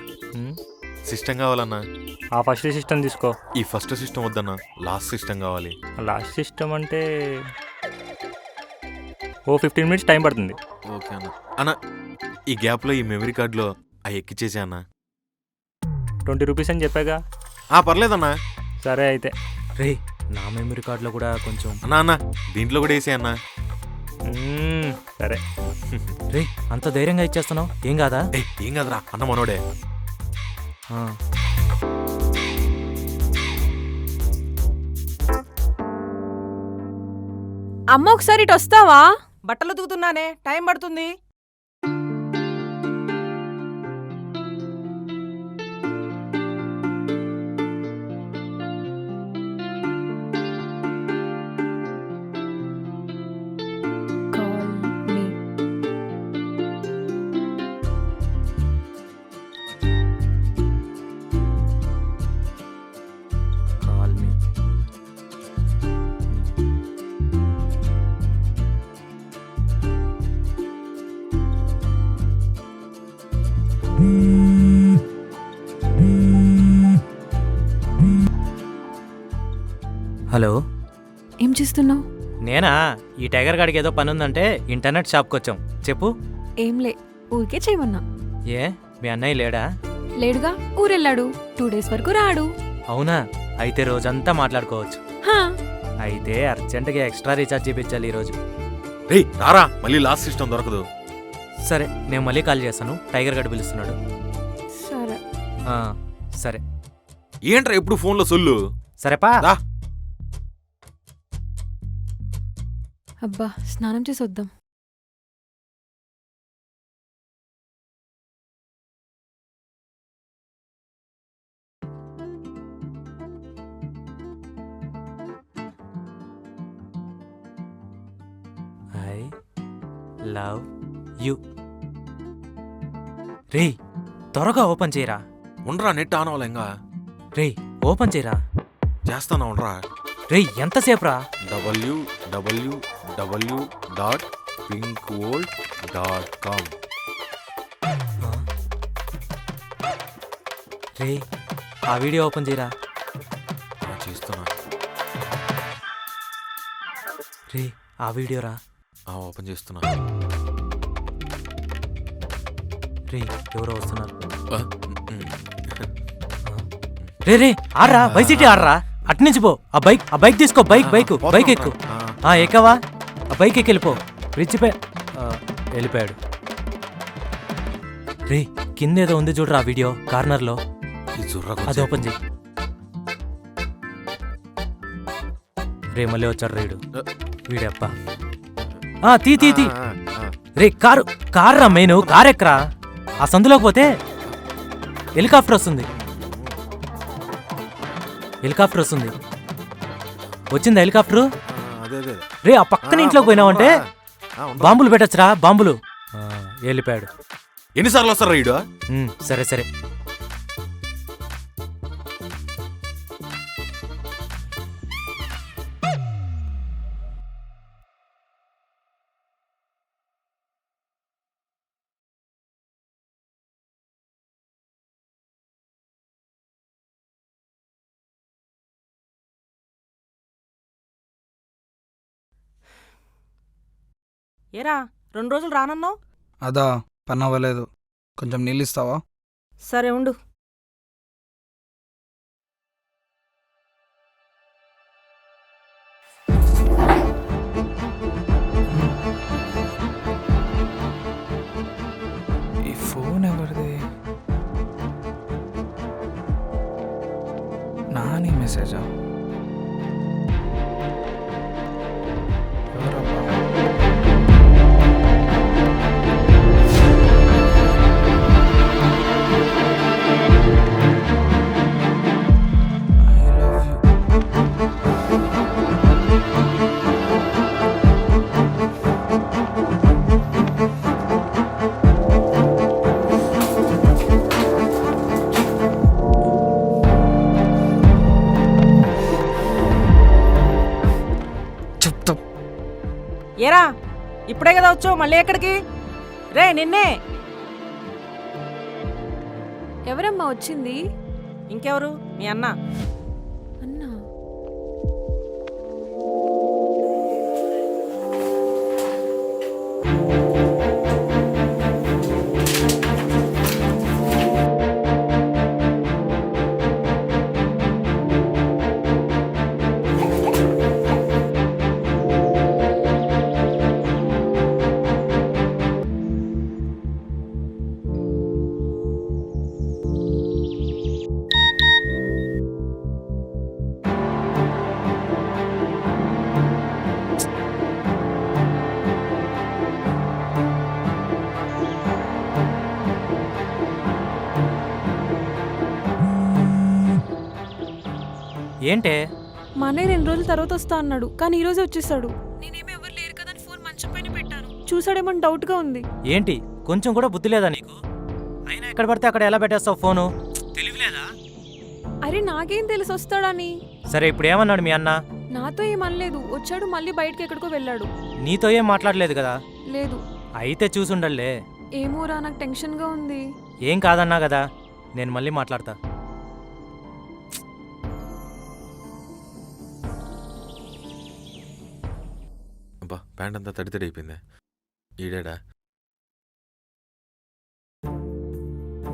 సిస్టమ్ కావాలన్నా. ఆ ఫస్ట్ సిస్టమ్ తీసుకో. ఈ ఫస్ట్ సిస్టమ్ వద్దన్నా, లాస్ట్ సిస్టమ్ కావాలి. లాస్ట్ సిస్టమ్ అంటే ఓ 15 మినిట్స్ టైం పడుతుంది. ఓకే అన్న. అన్న ఈ గ్యాప్లో ఈ మెమరీ కార్డులో అవి ఎక్కిచ్చేసా అన్న. 20 రూపీస్ అని చెప్పాగా. పర్లేదన్నా. సరే అయితే. రే నా మెమరీ కార్డులో కూడా కొంచెం. అన్న దీంట్లో కూడా వేసే అన్న. సరే. రే అంత ధైర్యంగా ఇచ్చేస్తున్నావు, ఏం కాదా? ఏం కాదురా, అన్న మనోడే. అమ్మ ఒకసారి ఇటు వస్తావా? బట్టలు ఉతుకుతున్నానే, టైం పడుతుంది. హలో, ఏం చేస్తున్నావు? నేనా? ఈ టైగర్ గాడికి ఏదో పని ఉందంటే ఇంటర్నెట్ షాప్కి వచ్చాం. చెప్పు. ఏంలే, ఊరికే చేయమన్నా. ఏ మీ అన్నయ్య లేడా? లేడుగా, ఊరెళ్ళాడు. 2 days వరకు రాడు. అవునా? అయితే రోజంతా మాట్లాడుకోవచ్చు. హా. అయితే అర్జెంట్గా ఎక్స్ట్రా రీఛార్జ్ చేయించాలి ఈరోజు. రే రారా, మళ్ళీ లాస్ట్ సిస్టమ్ దొరకదు. సరే నేను మళ్ళీ కాల్ చేస్తాను, టైగర్ గడు పిలుస్తున్నాడు. సరే. సరే. ఏంట్రా ఎప్పుడు ఫోన్లో సొల్లు? సరేపా. అబ్బా, స్నానం చేసి వద్దాం. I love you. రే త్వరగా ఓపెన్ చేయరా. ఉండరా, నెట్ ఆన్ అవ్వాలి ఇంకా. రే ఓపెన్ చేయరా. చేస్తానా, ఉండరా. రే ఎంతసేపు రా? www.pinkworld.com. రే ఆ వీడియో ఓపెన్ చేయరా. చేస్తున్నా. రే ఆ వీడియో రా. ఓపెన్ చేస్తున్నా. రే ఎవరో వస్తున్నారు. రే రే ఆర్రా, వైసిటీ ఆర్రా. అట్నుంచి పో. ఆ బైక్ తీసుకో. బైక్ ఎక్కు. ఎక్కవా? ఆ బైక్ ఎక్కి వెళ్ళిపో. బ్రిడ్జ్ పై వెళ్ళిపోయాడు. రే కిందేదో ఉంది చూడరా ఆ వీడియో కార్నర్లో. అది ఓపెన్ చేయి. రే మళ్ళీ వచ్చాడు రేడు. వీడబ్బా. తీ. రే కారు రా మెయిన్. కారు ఎక్కరా. ఆ సందులోకి పోతే హెలికాప్టర్ వస్తుంది. వచ్చింది హెలికాప్టరు. అదే అదే రే ఆ పక్కన ఇంట్లోకి పోయినావంటే బాంబులు పెట్టచ్చురా, బాంబులు. వెళ్ళిపోయాడు. ఎన్నిసార్లు వస్తారా ఈడు? సరే సరే. ఏరా 2 రోజులు రానన్నావు? అదా పని అవ్వలేదు, కొంచెం నీళ్ళు ఇస్తావా? సరే ఉండు. ఈ ఫోన్ ఎవరిది? నాని మెసేజా? ఎవరబ్బా? I love you. చెప్తా. ఏరా ఇప్పుడే కదా వచ్చావు, మళ్ళీ ఎక్కడికి? రే నిన్నే. ఎవరమ్మా వచ్చింది? ఇంకెవరు? మీ అన్న. అన్నా ఏంటే? మా అన్నయ్య 2 రోజుల తర్వాత వస్తా అన్నాడు, కానీ ఈ రోజే వచ్చేసాడు. నేనేమో ఎవరు లేరు కదా అని ఫోన్ మంచం పైన పెట్టాను. చూసాడేమో డౌట్గా ఉంది. ఏంటి కొంచెం కూడా బుద్ధి లేదా నీకు? అయినా ఎక్కడ పడితే అక్కడ ఎలా పెట్టేస్తావు ఫోను? తెలివిలేదా? అరే నాకేం తెలిసి వస్తాడని. సరే ఇప్పుడు ఏమన్నాడు మీ అన్న? నాతో ఏమనలేదు, వచ్చాడు మళ్ళీ బయటకి ఎక్కడికో వెళ్ళాడు. నీతో ఏం మాట్లాడలేదు కదా? లేదు. అయితే చూసుండలే. ఏమోరా నాకు టెన్షన్గా ఉంది. ఏం కాదన్నా కదా, నేను మళ్ళీ మాట్లాడతా. అబ్బా ప్యాంట్ అంతా తడి తడి అయిపోయింది. ఈడాడా?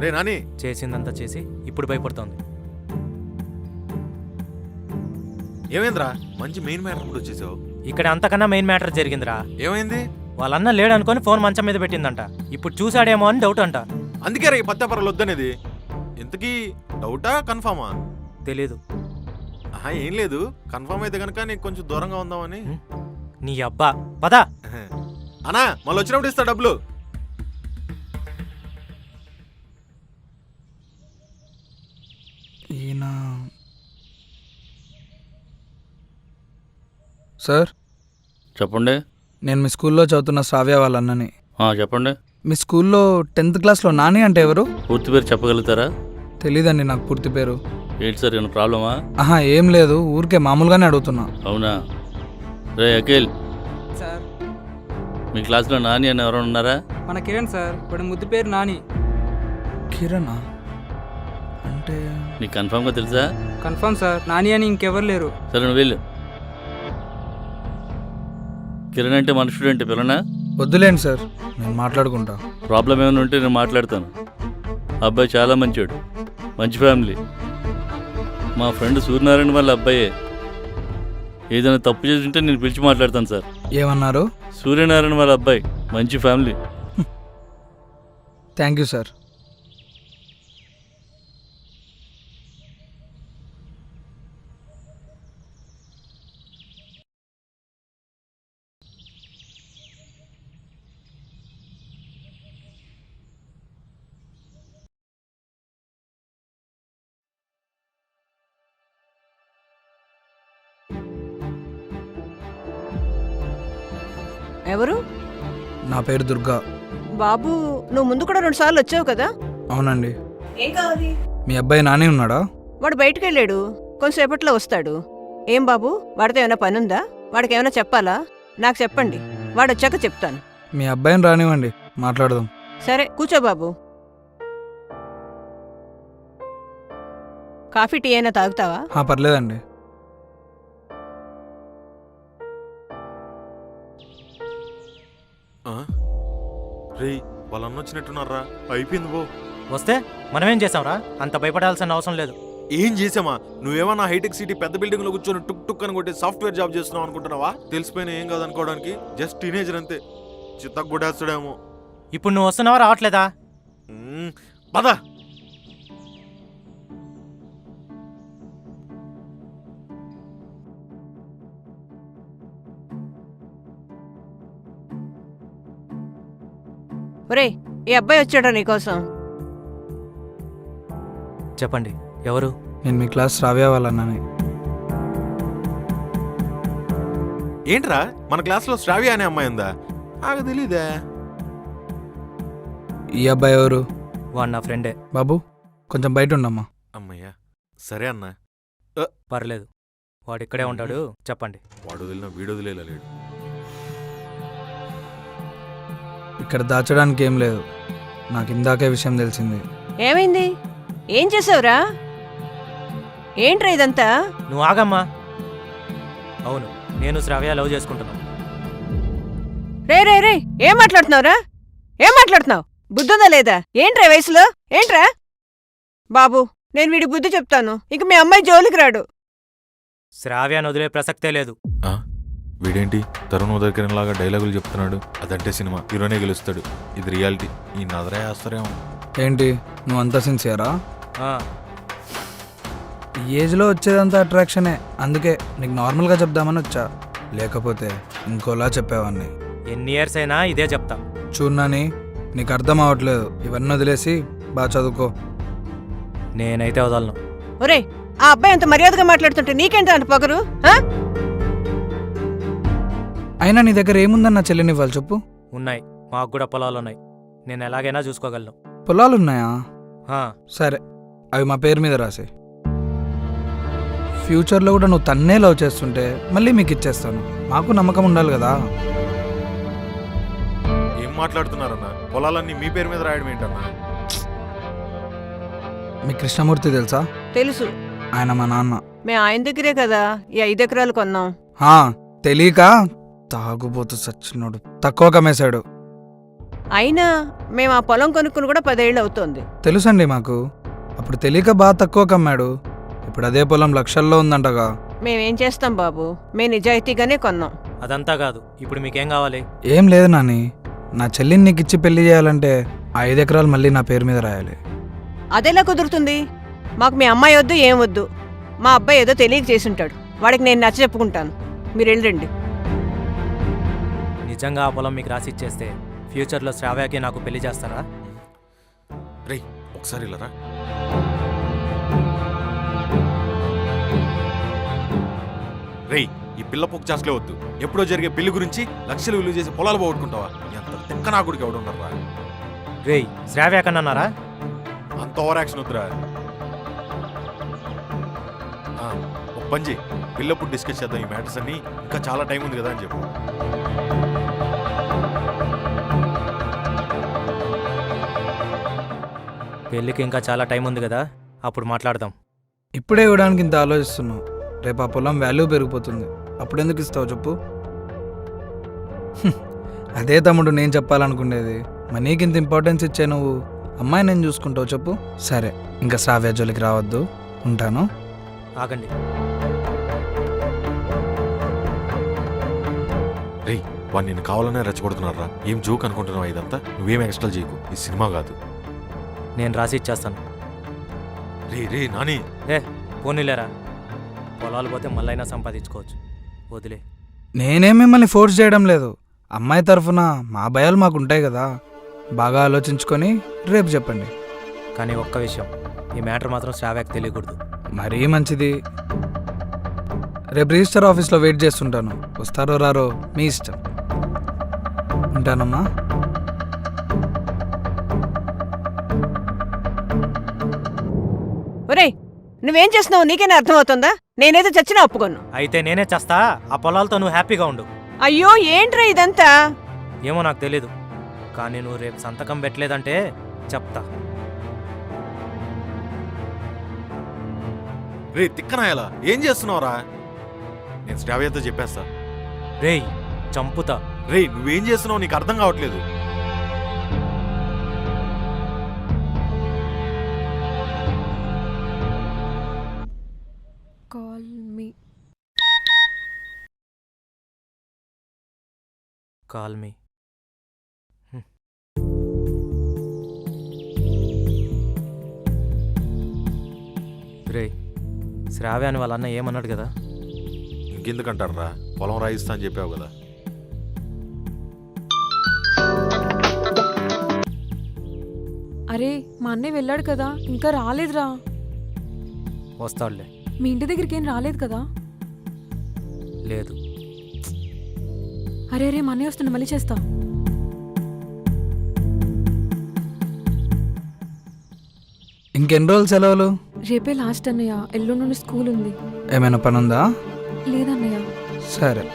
రే నాని, చేసిందంతా చేసి ఇప్పుడు భయపడుతోంది. ఏమైందిరా? మంచి మెయిన్ మ్యాటర్ కూడా వచ్చేసావు. ఇక్కడ అంతకన్నా మెయిన్ మ్యాటర్ జరిగిందిరా. ఏమైంది? వాళ్ళన్న లేడనుకొని ఫోన్ మంచం మీద పెట్టిందంట. ఇప్పుడు చూసాడేమో అని డౌట్ అంట. అందుకే రా ఈ పత్తాపరలు వద్దనేది. ఇంతకీ డౌటా కన్ఫామా? తెలీదు. ఆహా ఏం లేదు, కన్ఫామ్ అయితే కనుక నీకు కొంచెం దూరంగా ఉందామని. నీ అబ్బా పదా. అన్నా మళ్ళీ వచ్చినప్పుడు ఇస్తా డబ్బులు. ఈయన సార్ చెప్పండి. నేను మీ స్కూల్లో చదువుతున్న శ్రావ్య వాళ్ళ అన్నని. చెప్పండి. మీ స్కూల్లో 10th క్లాస్లో నాని అంటే ఎవరు? పూర్తి పేరు చెప్పగలుగుతారా? తెలీదండి నాకు పూర్తి పేరు. ఏంటి సార్ ఏమైనా ప్రాబ్లమా? ఆహా ఏం లేదు, ఊరికే మామూలుగానే అడుగుతున్నా. అవునా? రే అఖిల్, సార్ మీ క్లాస్లో నాని అని ఎవరైనా ఉన్నారా? మన కిరణ్ సార్, వాడి ముద్దు పేరు నాని. కిరణా? అంటే నీకు కన్ఫామ్గా తెలుసా? కన్ఫర్మ్ సార్, నాని అని ఇంకెవరు లేరు. సరే నువ్వు వెళ్ళు. కిరణ్ అంటే మన స్టూడెంట్ పిల్లనా? వద్దులేండి సార్, నేను మాట్లాడుకుంటా. ప్రాబ్లం ఏమైనా ఉంటే నేను మాట్లాడతాను. అబ్బాయి చాలా మంచివాడు, మంచి ఫ్యామిలీ. మా ఫ్రెండ్ సూర్యనారాయణ వాళ్ళ అబ్బాయే. ఏదైనా తప్పు చేస్తుంటే నేను పిలిచి మాట్లాడతాను సార్. ఏమన్నారు? సూర్యనారాయణ వాళ్ళ అబ్బాయి, మంచి ఫ్యామిలీ. Thank you sir. ఎవరు? నా పేరు దుర్గా. బాబు, నువ్వు ముందు కూడా 2 సార్లు వచ్చావు కదా. అవునండి. ఏం కావాలి? మీ అబ్బాయి నాని ఉన్నాడా? వాడు బయటికి వెళ్ళాడు, కొంతసేపట్లో వస్తాడు. ఏం బాబు, వాడితో ఏమైనా పని ఉందా? వాడికి ఏమైనా చెప్పాలా? నాకు చెప్పండి, వాడు వచ్చాక చెప్తాను. మీ అబ్బాయిని రానివ్వండి, మాట్లాడదాం. సరే కూర్చో బాబు. కాఫీ టీ అయినా తాగుతావా? పర్లేదండి. రే వాళ్ళన్న వచ్చినట్టున్నారా? అయిపోయింది పో. వస్తే మనమేం చేసాంరా? అంత భయపడాల్సిన అవసరం లేదు. ఏం చేసామా? నువ్వేమన్నా హైటెక్ సిటీ పెద్ద బిల్డింగ్ లో కూర్చొని టుక్ టుక్ అని కొట్టి సాఫ్ట్వేర్ జాబ్ చేస్తున్నావు అనుకుంటున్నావా? తెలిసిపోయినా ఏం కాదనుకోవడానికి. జస్ట్ టీనేజర్ అంతే. చిత్తకు కొట్టేస్తాడేమో. ఇప్పుడు నువ్వు వస్తున్నావా రావట్లేదా? పద. ఒరేయ్, ఈ అబ్బాయి వచ్చాడా నీకోసం? చెప్పండి, ఎవరు? నేను మీ క్లాస్ శ్రావ్య వాళ్ళన్నాని. ఏంట్రా, మన క్లాస్ లో శ్రావ్య అనే అమ్మాయి ఉందా? నాకు తెలీదే. ఈ అబ్బాయి ఎవరు? వాడు నా ఫ్రెండే. బాబు కొంచెం బయట ఉండమ్మా. అమ్మయ్యా, సరే అన్నా. పర్లేదు, వాడు ఇక్కడే ఉంటాడు. చెప్పండి. వాడు వదిలిన వీడు వదిలేలేడు. ఇక్కడ దాచడానికి ఏం లేదు. నాకు ఇందాకే విషయం తెలిసింది. ఏమైంది? ఏం చేసావురా? ఏంట్రా ఇదంతా? నువ్వు ఆగమ్మా. అవును, నేను శ్రావ్య లవ్ చేసుకుంటున్నాను. రే రే రే, ఏం మాట్లాడుతున్నావురా? ఏం మాట్లాడుతున్నావు? బుద్ధుందా లేదా? ఏంట్రా వయసులో? ఏంట్రా? బాబు, నేను వీడి బుద్ధి చెప్తాను. ఇక మీ అమ్మాయి జోలికి రాడు. శ్రావ్యాన్ని వదిలే ప్రసక్తే లేదు. వీడేంటి తరుణ్ ఉదయకిరణ్ లాగా డైలాగులు చెప్తున్నాడు? అదంటే సినిమా, హీరోనే గెలుస్తాడు. ఇది రియాలిటీ. ఈ నదరే వేస్తారేమో. ఏంటి నువ్వు అంత సిన్సియరా? ఈ ఏజ్లో వచ్చేదంతా అట్రాక్షనే. అందుకే నీకు నార్మల్గా చెప్దామని వచ్చా, లేకపోతే ఇంకోలా చెప్పేవాడిని. ఎన్ని ఇయర్స్ అయినా ఇదే చెప్తా. చూడనాని, నీకు అర్థం అవ్వట్లేదు. ఇవన్నీ వదిలేసి బాగా చదువుకో. నేనైతే వదలను. ఒరే, ఆ అబ్బాయి అంత మర్యాదగా మాట్లాడుతుంటే నీకేంటి అంత పొగరు? అయినా నీ దగ్గర ఏముందన్న చెల్లిని ఇవ్వాలి చెప్పు. ఉన్నాయి, మాకు కూడా పొలాలున్నాయి. నేను ఎలాగైనా చూసుకోగలను. పొలాలున్నాయా? సరే, అవి మా పేరు మీద రాసే. ఫ్యూచర్లో కూడా నువ్వు తన్నే లవ్ చేస్తుంటే మళ్ళీ మీకు ఇచ్చేస్తాను. మాకు నమ్మకం ఉండాలి కదా. ఏం మాట్లాడుతున్నారన్నా? పొలాలన్నీ మీ పేరు మీద రాయడం ఏంటన్నా? మీ కృష్ణమూర్తి తెలుసా? తెలుసు. ఆయన మా నాన్న. మేము ఆయన దగ్గరే కదా ఈ 5 ఎకరాలు కొన్నాం. తెలియక తాగుబోతు సచ్చినోడు తక్కువ కమ్మేశాడు. అయినా మేము ఆ పొలం కొనుక్కుని కూడా 10 ఏళ్ళు అవుతోంది. తెలుసండి మాకు. అప్పుడు తెలియక బాగా తక్కువ కమ్మాడు. ఇప్పుడు అదే పొలం లక్షల్లో ఉందంటగా. మేమేం చేస్తాం బాబు, మేము నిజాయితీగానే కొన్నాం. అదంతా కాదు, ఇప్పుడు మీకేం కావాలి? ఏం లేదు నాని, నా చెల్లిని నీకు ఇచ్చి పెళ్లి చేయాలంటే ఆ 5 ఎకరాలు మళ్ళీ నా పేరు మీద రాయాలి. అదెలా కుదురుతుంది? మాకు మీ అమ్మాయి వద్దు, ఏం వద్దు. మా అబ్బాయి ఏదో తెలియక చేసుంటాడు. వాడికి నేను నచ్చ చెప్పుకుంటాను. మీరు వెళ్ళండి. నిజంగా ఆ పొలం మీకు రాసి ఇచ్చేస్తే ఫ్యూచర్లో శ్రావ్యకి నాకు పెళ్లి చేస్తారా? రేయ్, ఒకసారి ఇలారా. రేయ్, ఈ పిల్ల పొక్కు చేసలే వద్దు. ఎప్పుడో జరిగే పెళ్లి గురించి లక్షలు విలువ చేసి పొలాలు పోగొట్టుకుంటావా? ఎంత తిక్క నా గుడికి ఎవడున్నారా? రేయ్, శ్రావ్య కన్నారా? అంత ఓవర్ యాక్షన్ వద్దురా. ఒక పని పిల్లప్పుడు డిస్కస్ చేద్దాం ఈ మ్యాటర్స్ అన్ని. ఇంకా చాలా టైం ఉంది కదా అని చెప్పు. పెళ్ళికి ఇంకా చాలా టైం ఉంది కదా, అప్పుడు మాట్లాడదాం. ఇప్పుడే ఇవ్వడానికి ఇంత ఆలోచిస్తున్నావు. రేపు ఆ పొలం వాల్యూ పెరిగిపోతుంది. అప్పుడెందుకు ఇస్తావు చెప్పు? అదే తమ్ముడు నేను చెప్పాలనుకునేది. మనీకి ఇంత ఇంపార్టెన్స్ ఇచ్చే నువ్వు అమ్మాయి నేను చూసుకుంటావు చెప్పు. సరే, ఇంకా శ్రావ్య జోలికి రావద్దు. ఉంటాను. ఆగండి. రేయ్, వాడు నేను కావాలనే రెచ్చగొడుతున్నారా? ఏం జోక్ అనుకుంటున్నావా ఇదంతా? నువ్వేం ఎక్స్ట్రా చేయకు, ఈ సినిమా కాదు. నేను రాసి ఇచ్చేస్తాను. రే నాని, పోనీలేరా, పొలాలు పోతే మళ్ళైనా సంపాదించుకోవచ్చు. వదిలే. నేనేం మిమ్మల్ని ఫోర్స్ చేయడం లేదు. అమ్మాయి తరఫున మా భయాలు మాకు ఉంటాయి కదా. బాగా ఆలోచించుకొని రేపు చెప్పండి. కానీ ఒక్క విషయం, ఈ మ్యాటర్ మాత్రం శ్రావ్యకి తెలియకూడదు. మరీ మంచిది. రేపు రిజిస్టర్ ఆఫీస్లో వెయిట్ చేస్తుంటాను. వస్తారో రారో మీ ఇష్టం. ఉంటానమ్మా. ఒరేయ్ నువ్వేం చేస్తున్నావు నీకేనా అర్థమవుతుందా? నేనేదో చచ్చినా ఒప్పుకోను. అయితే నేనే చేస్తా, ఆ పొలాలతో నువ్వు హ్యాపీగా ఉండు. అయ్యో ఏంట్రా ఇదంతా? ఏమో నాకు తెలీదు, కానీ నువ్వు రేపు సంతకం పెట్టలేదంటే చెప్తా. రే తిక్కనాయలా ఏం చేస్తున్నావురా? నేను శ్రావ్యతో చెప్పేస్తా. రేయ్ చంపుతా. రే నువ్వేం చేస్తున్నావు నీకు అర్థం కావట్లేదు. Call me. Call me. రేయ్ శ్రావ్య అని వాళ్ళ అన్న ఏమన్నాడు కదా? ఇంకెందుకంటారా, పొలం రాయిస్తా అని చెప్పావు కదా. అరే మా అన్నయ్య వెళ్ళాడు కదా, ఇంకా రాలేదురా. వస్తాడులే. మీ ఇంటి దగ్గరికి ఏం రాలేదు కదా? లేదు. అరే అరే మా అన్నయ్య వస్తున్నా, మళ్ళీ చేస్తా. ఇంకెన్ని రోజులు సెలవులు? రేపే లాస్ట్ అన్నయ్య, ఎల్లుండి నుండి స్కూల్ ఉంది. ఏమైనా పని ఉందా? లేదన్నయ్య. సరే.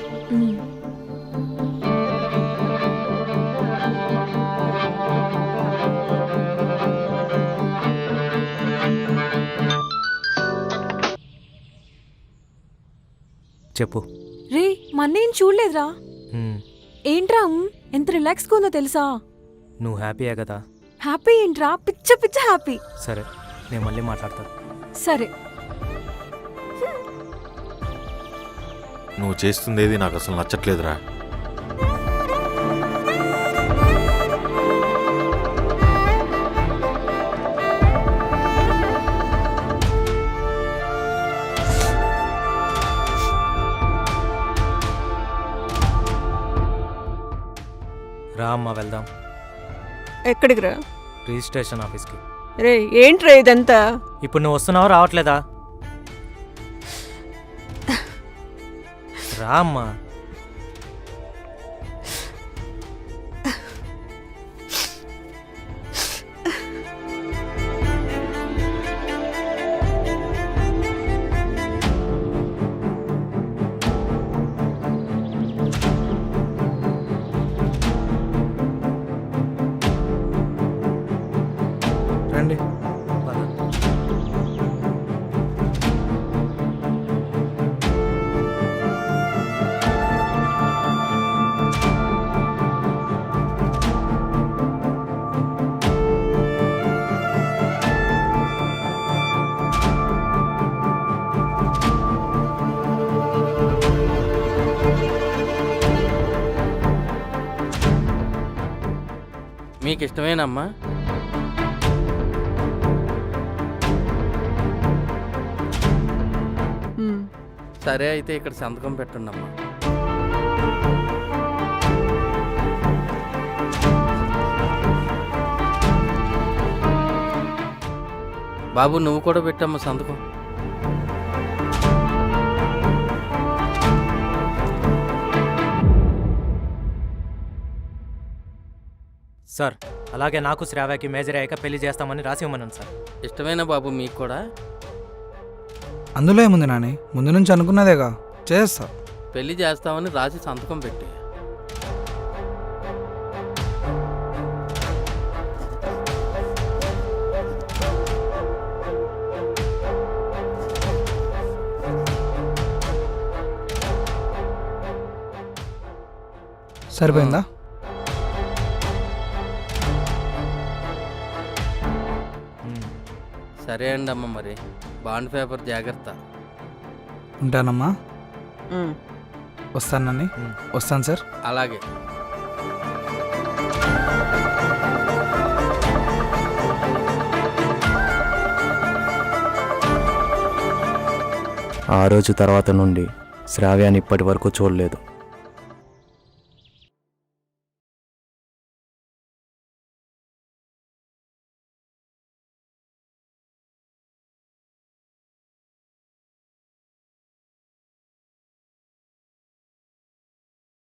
చెప్పు. రే మా అన్నయ్య చూడలేదురా. హ్మ్. ఏంట్రా ఎంత రిలాక్స్గా ఉందో తెలుసా? నువ్వు హ్యాపీయే కదా? హ్యాపీ ఏంట్రా, పిచ్చ పిచ్చ హ్యాపీ. సరే నేను మళ్ళీ మాట్లాడతాను. సరే. నువ్వు చేస్తుందేది నాకు అసలు నచ్చట్లేదురా. రా అమ్మా వెళ్దాం. ఎక్కడికి రా? రిజిస్ట్రేషన్ ఆఫీస్కి. రే ఏంట్రా ఇదంతా? ఇప్పుడు నువ్వు వస్తున్నావు రావట్లేదా? రా అమ్మా. రండి. మీకు ఇష్టమేనమ్మా? సరే అయితే ఇక్కడ సంతకం పెట్టండి అమ్మా. బాబు నువ్వు కూడా పెట్టమ్మా సంతకం. సార్ అలాగే నాకు శ్రావ్యకి మేజర్ అయ్యాక పెళ్లి చేస్తామని రాసి ఇవ్వమన్నాను సార్. ఇష్టమేనా బాబు మీకు కూడా? అందులో ఏముంది నాని, ముందు నుంచి అనుకున్నదేగా, చేస్తా. పెళ్లి చేస్తామని రాసి సంతకం పెట్టి. సరిపోయిందా? సరే అండి అమ్మ, మరి బాండ్ పేపర్ జాగ్రత్త. ఉంటానమ్మా. వస్తానని. వస్తాను సార్. అలాగే. ఆ రోజు తర్వాత నుండి శ్రావ్యాన్ని ఇప్పటి వరకు చూడలేదు.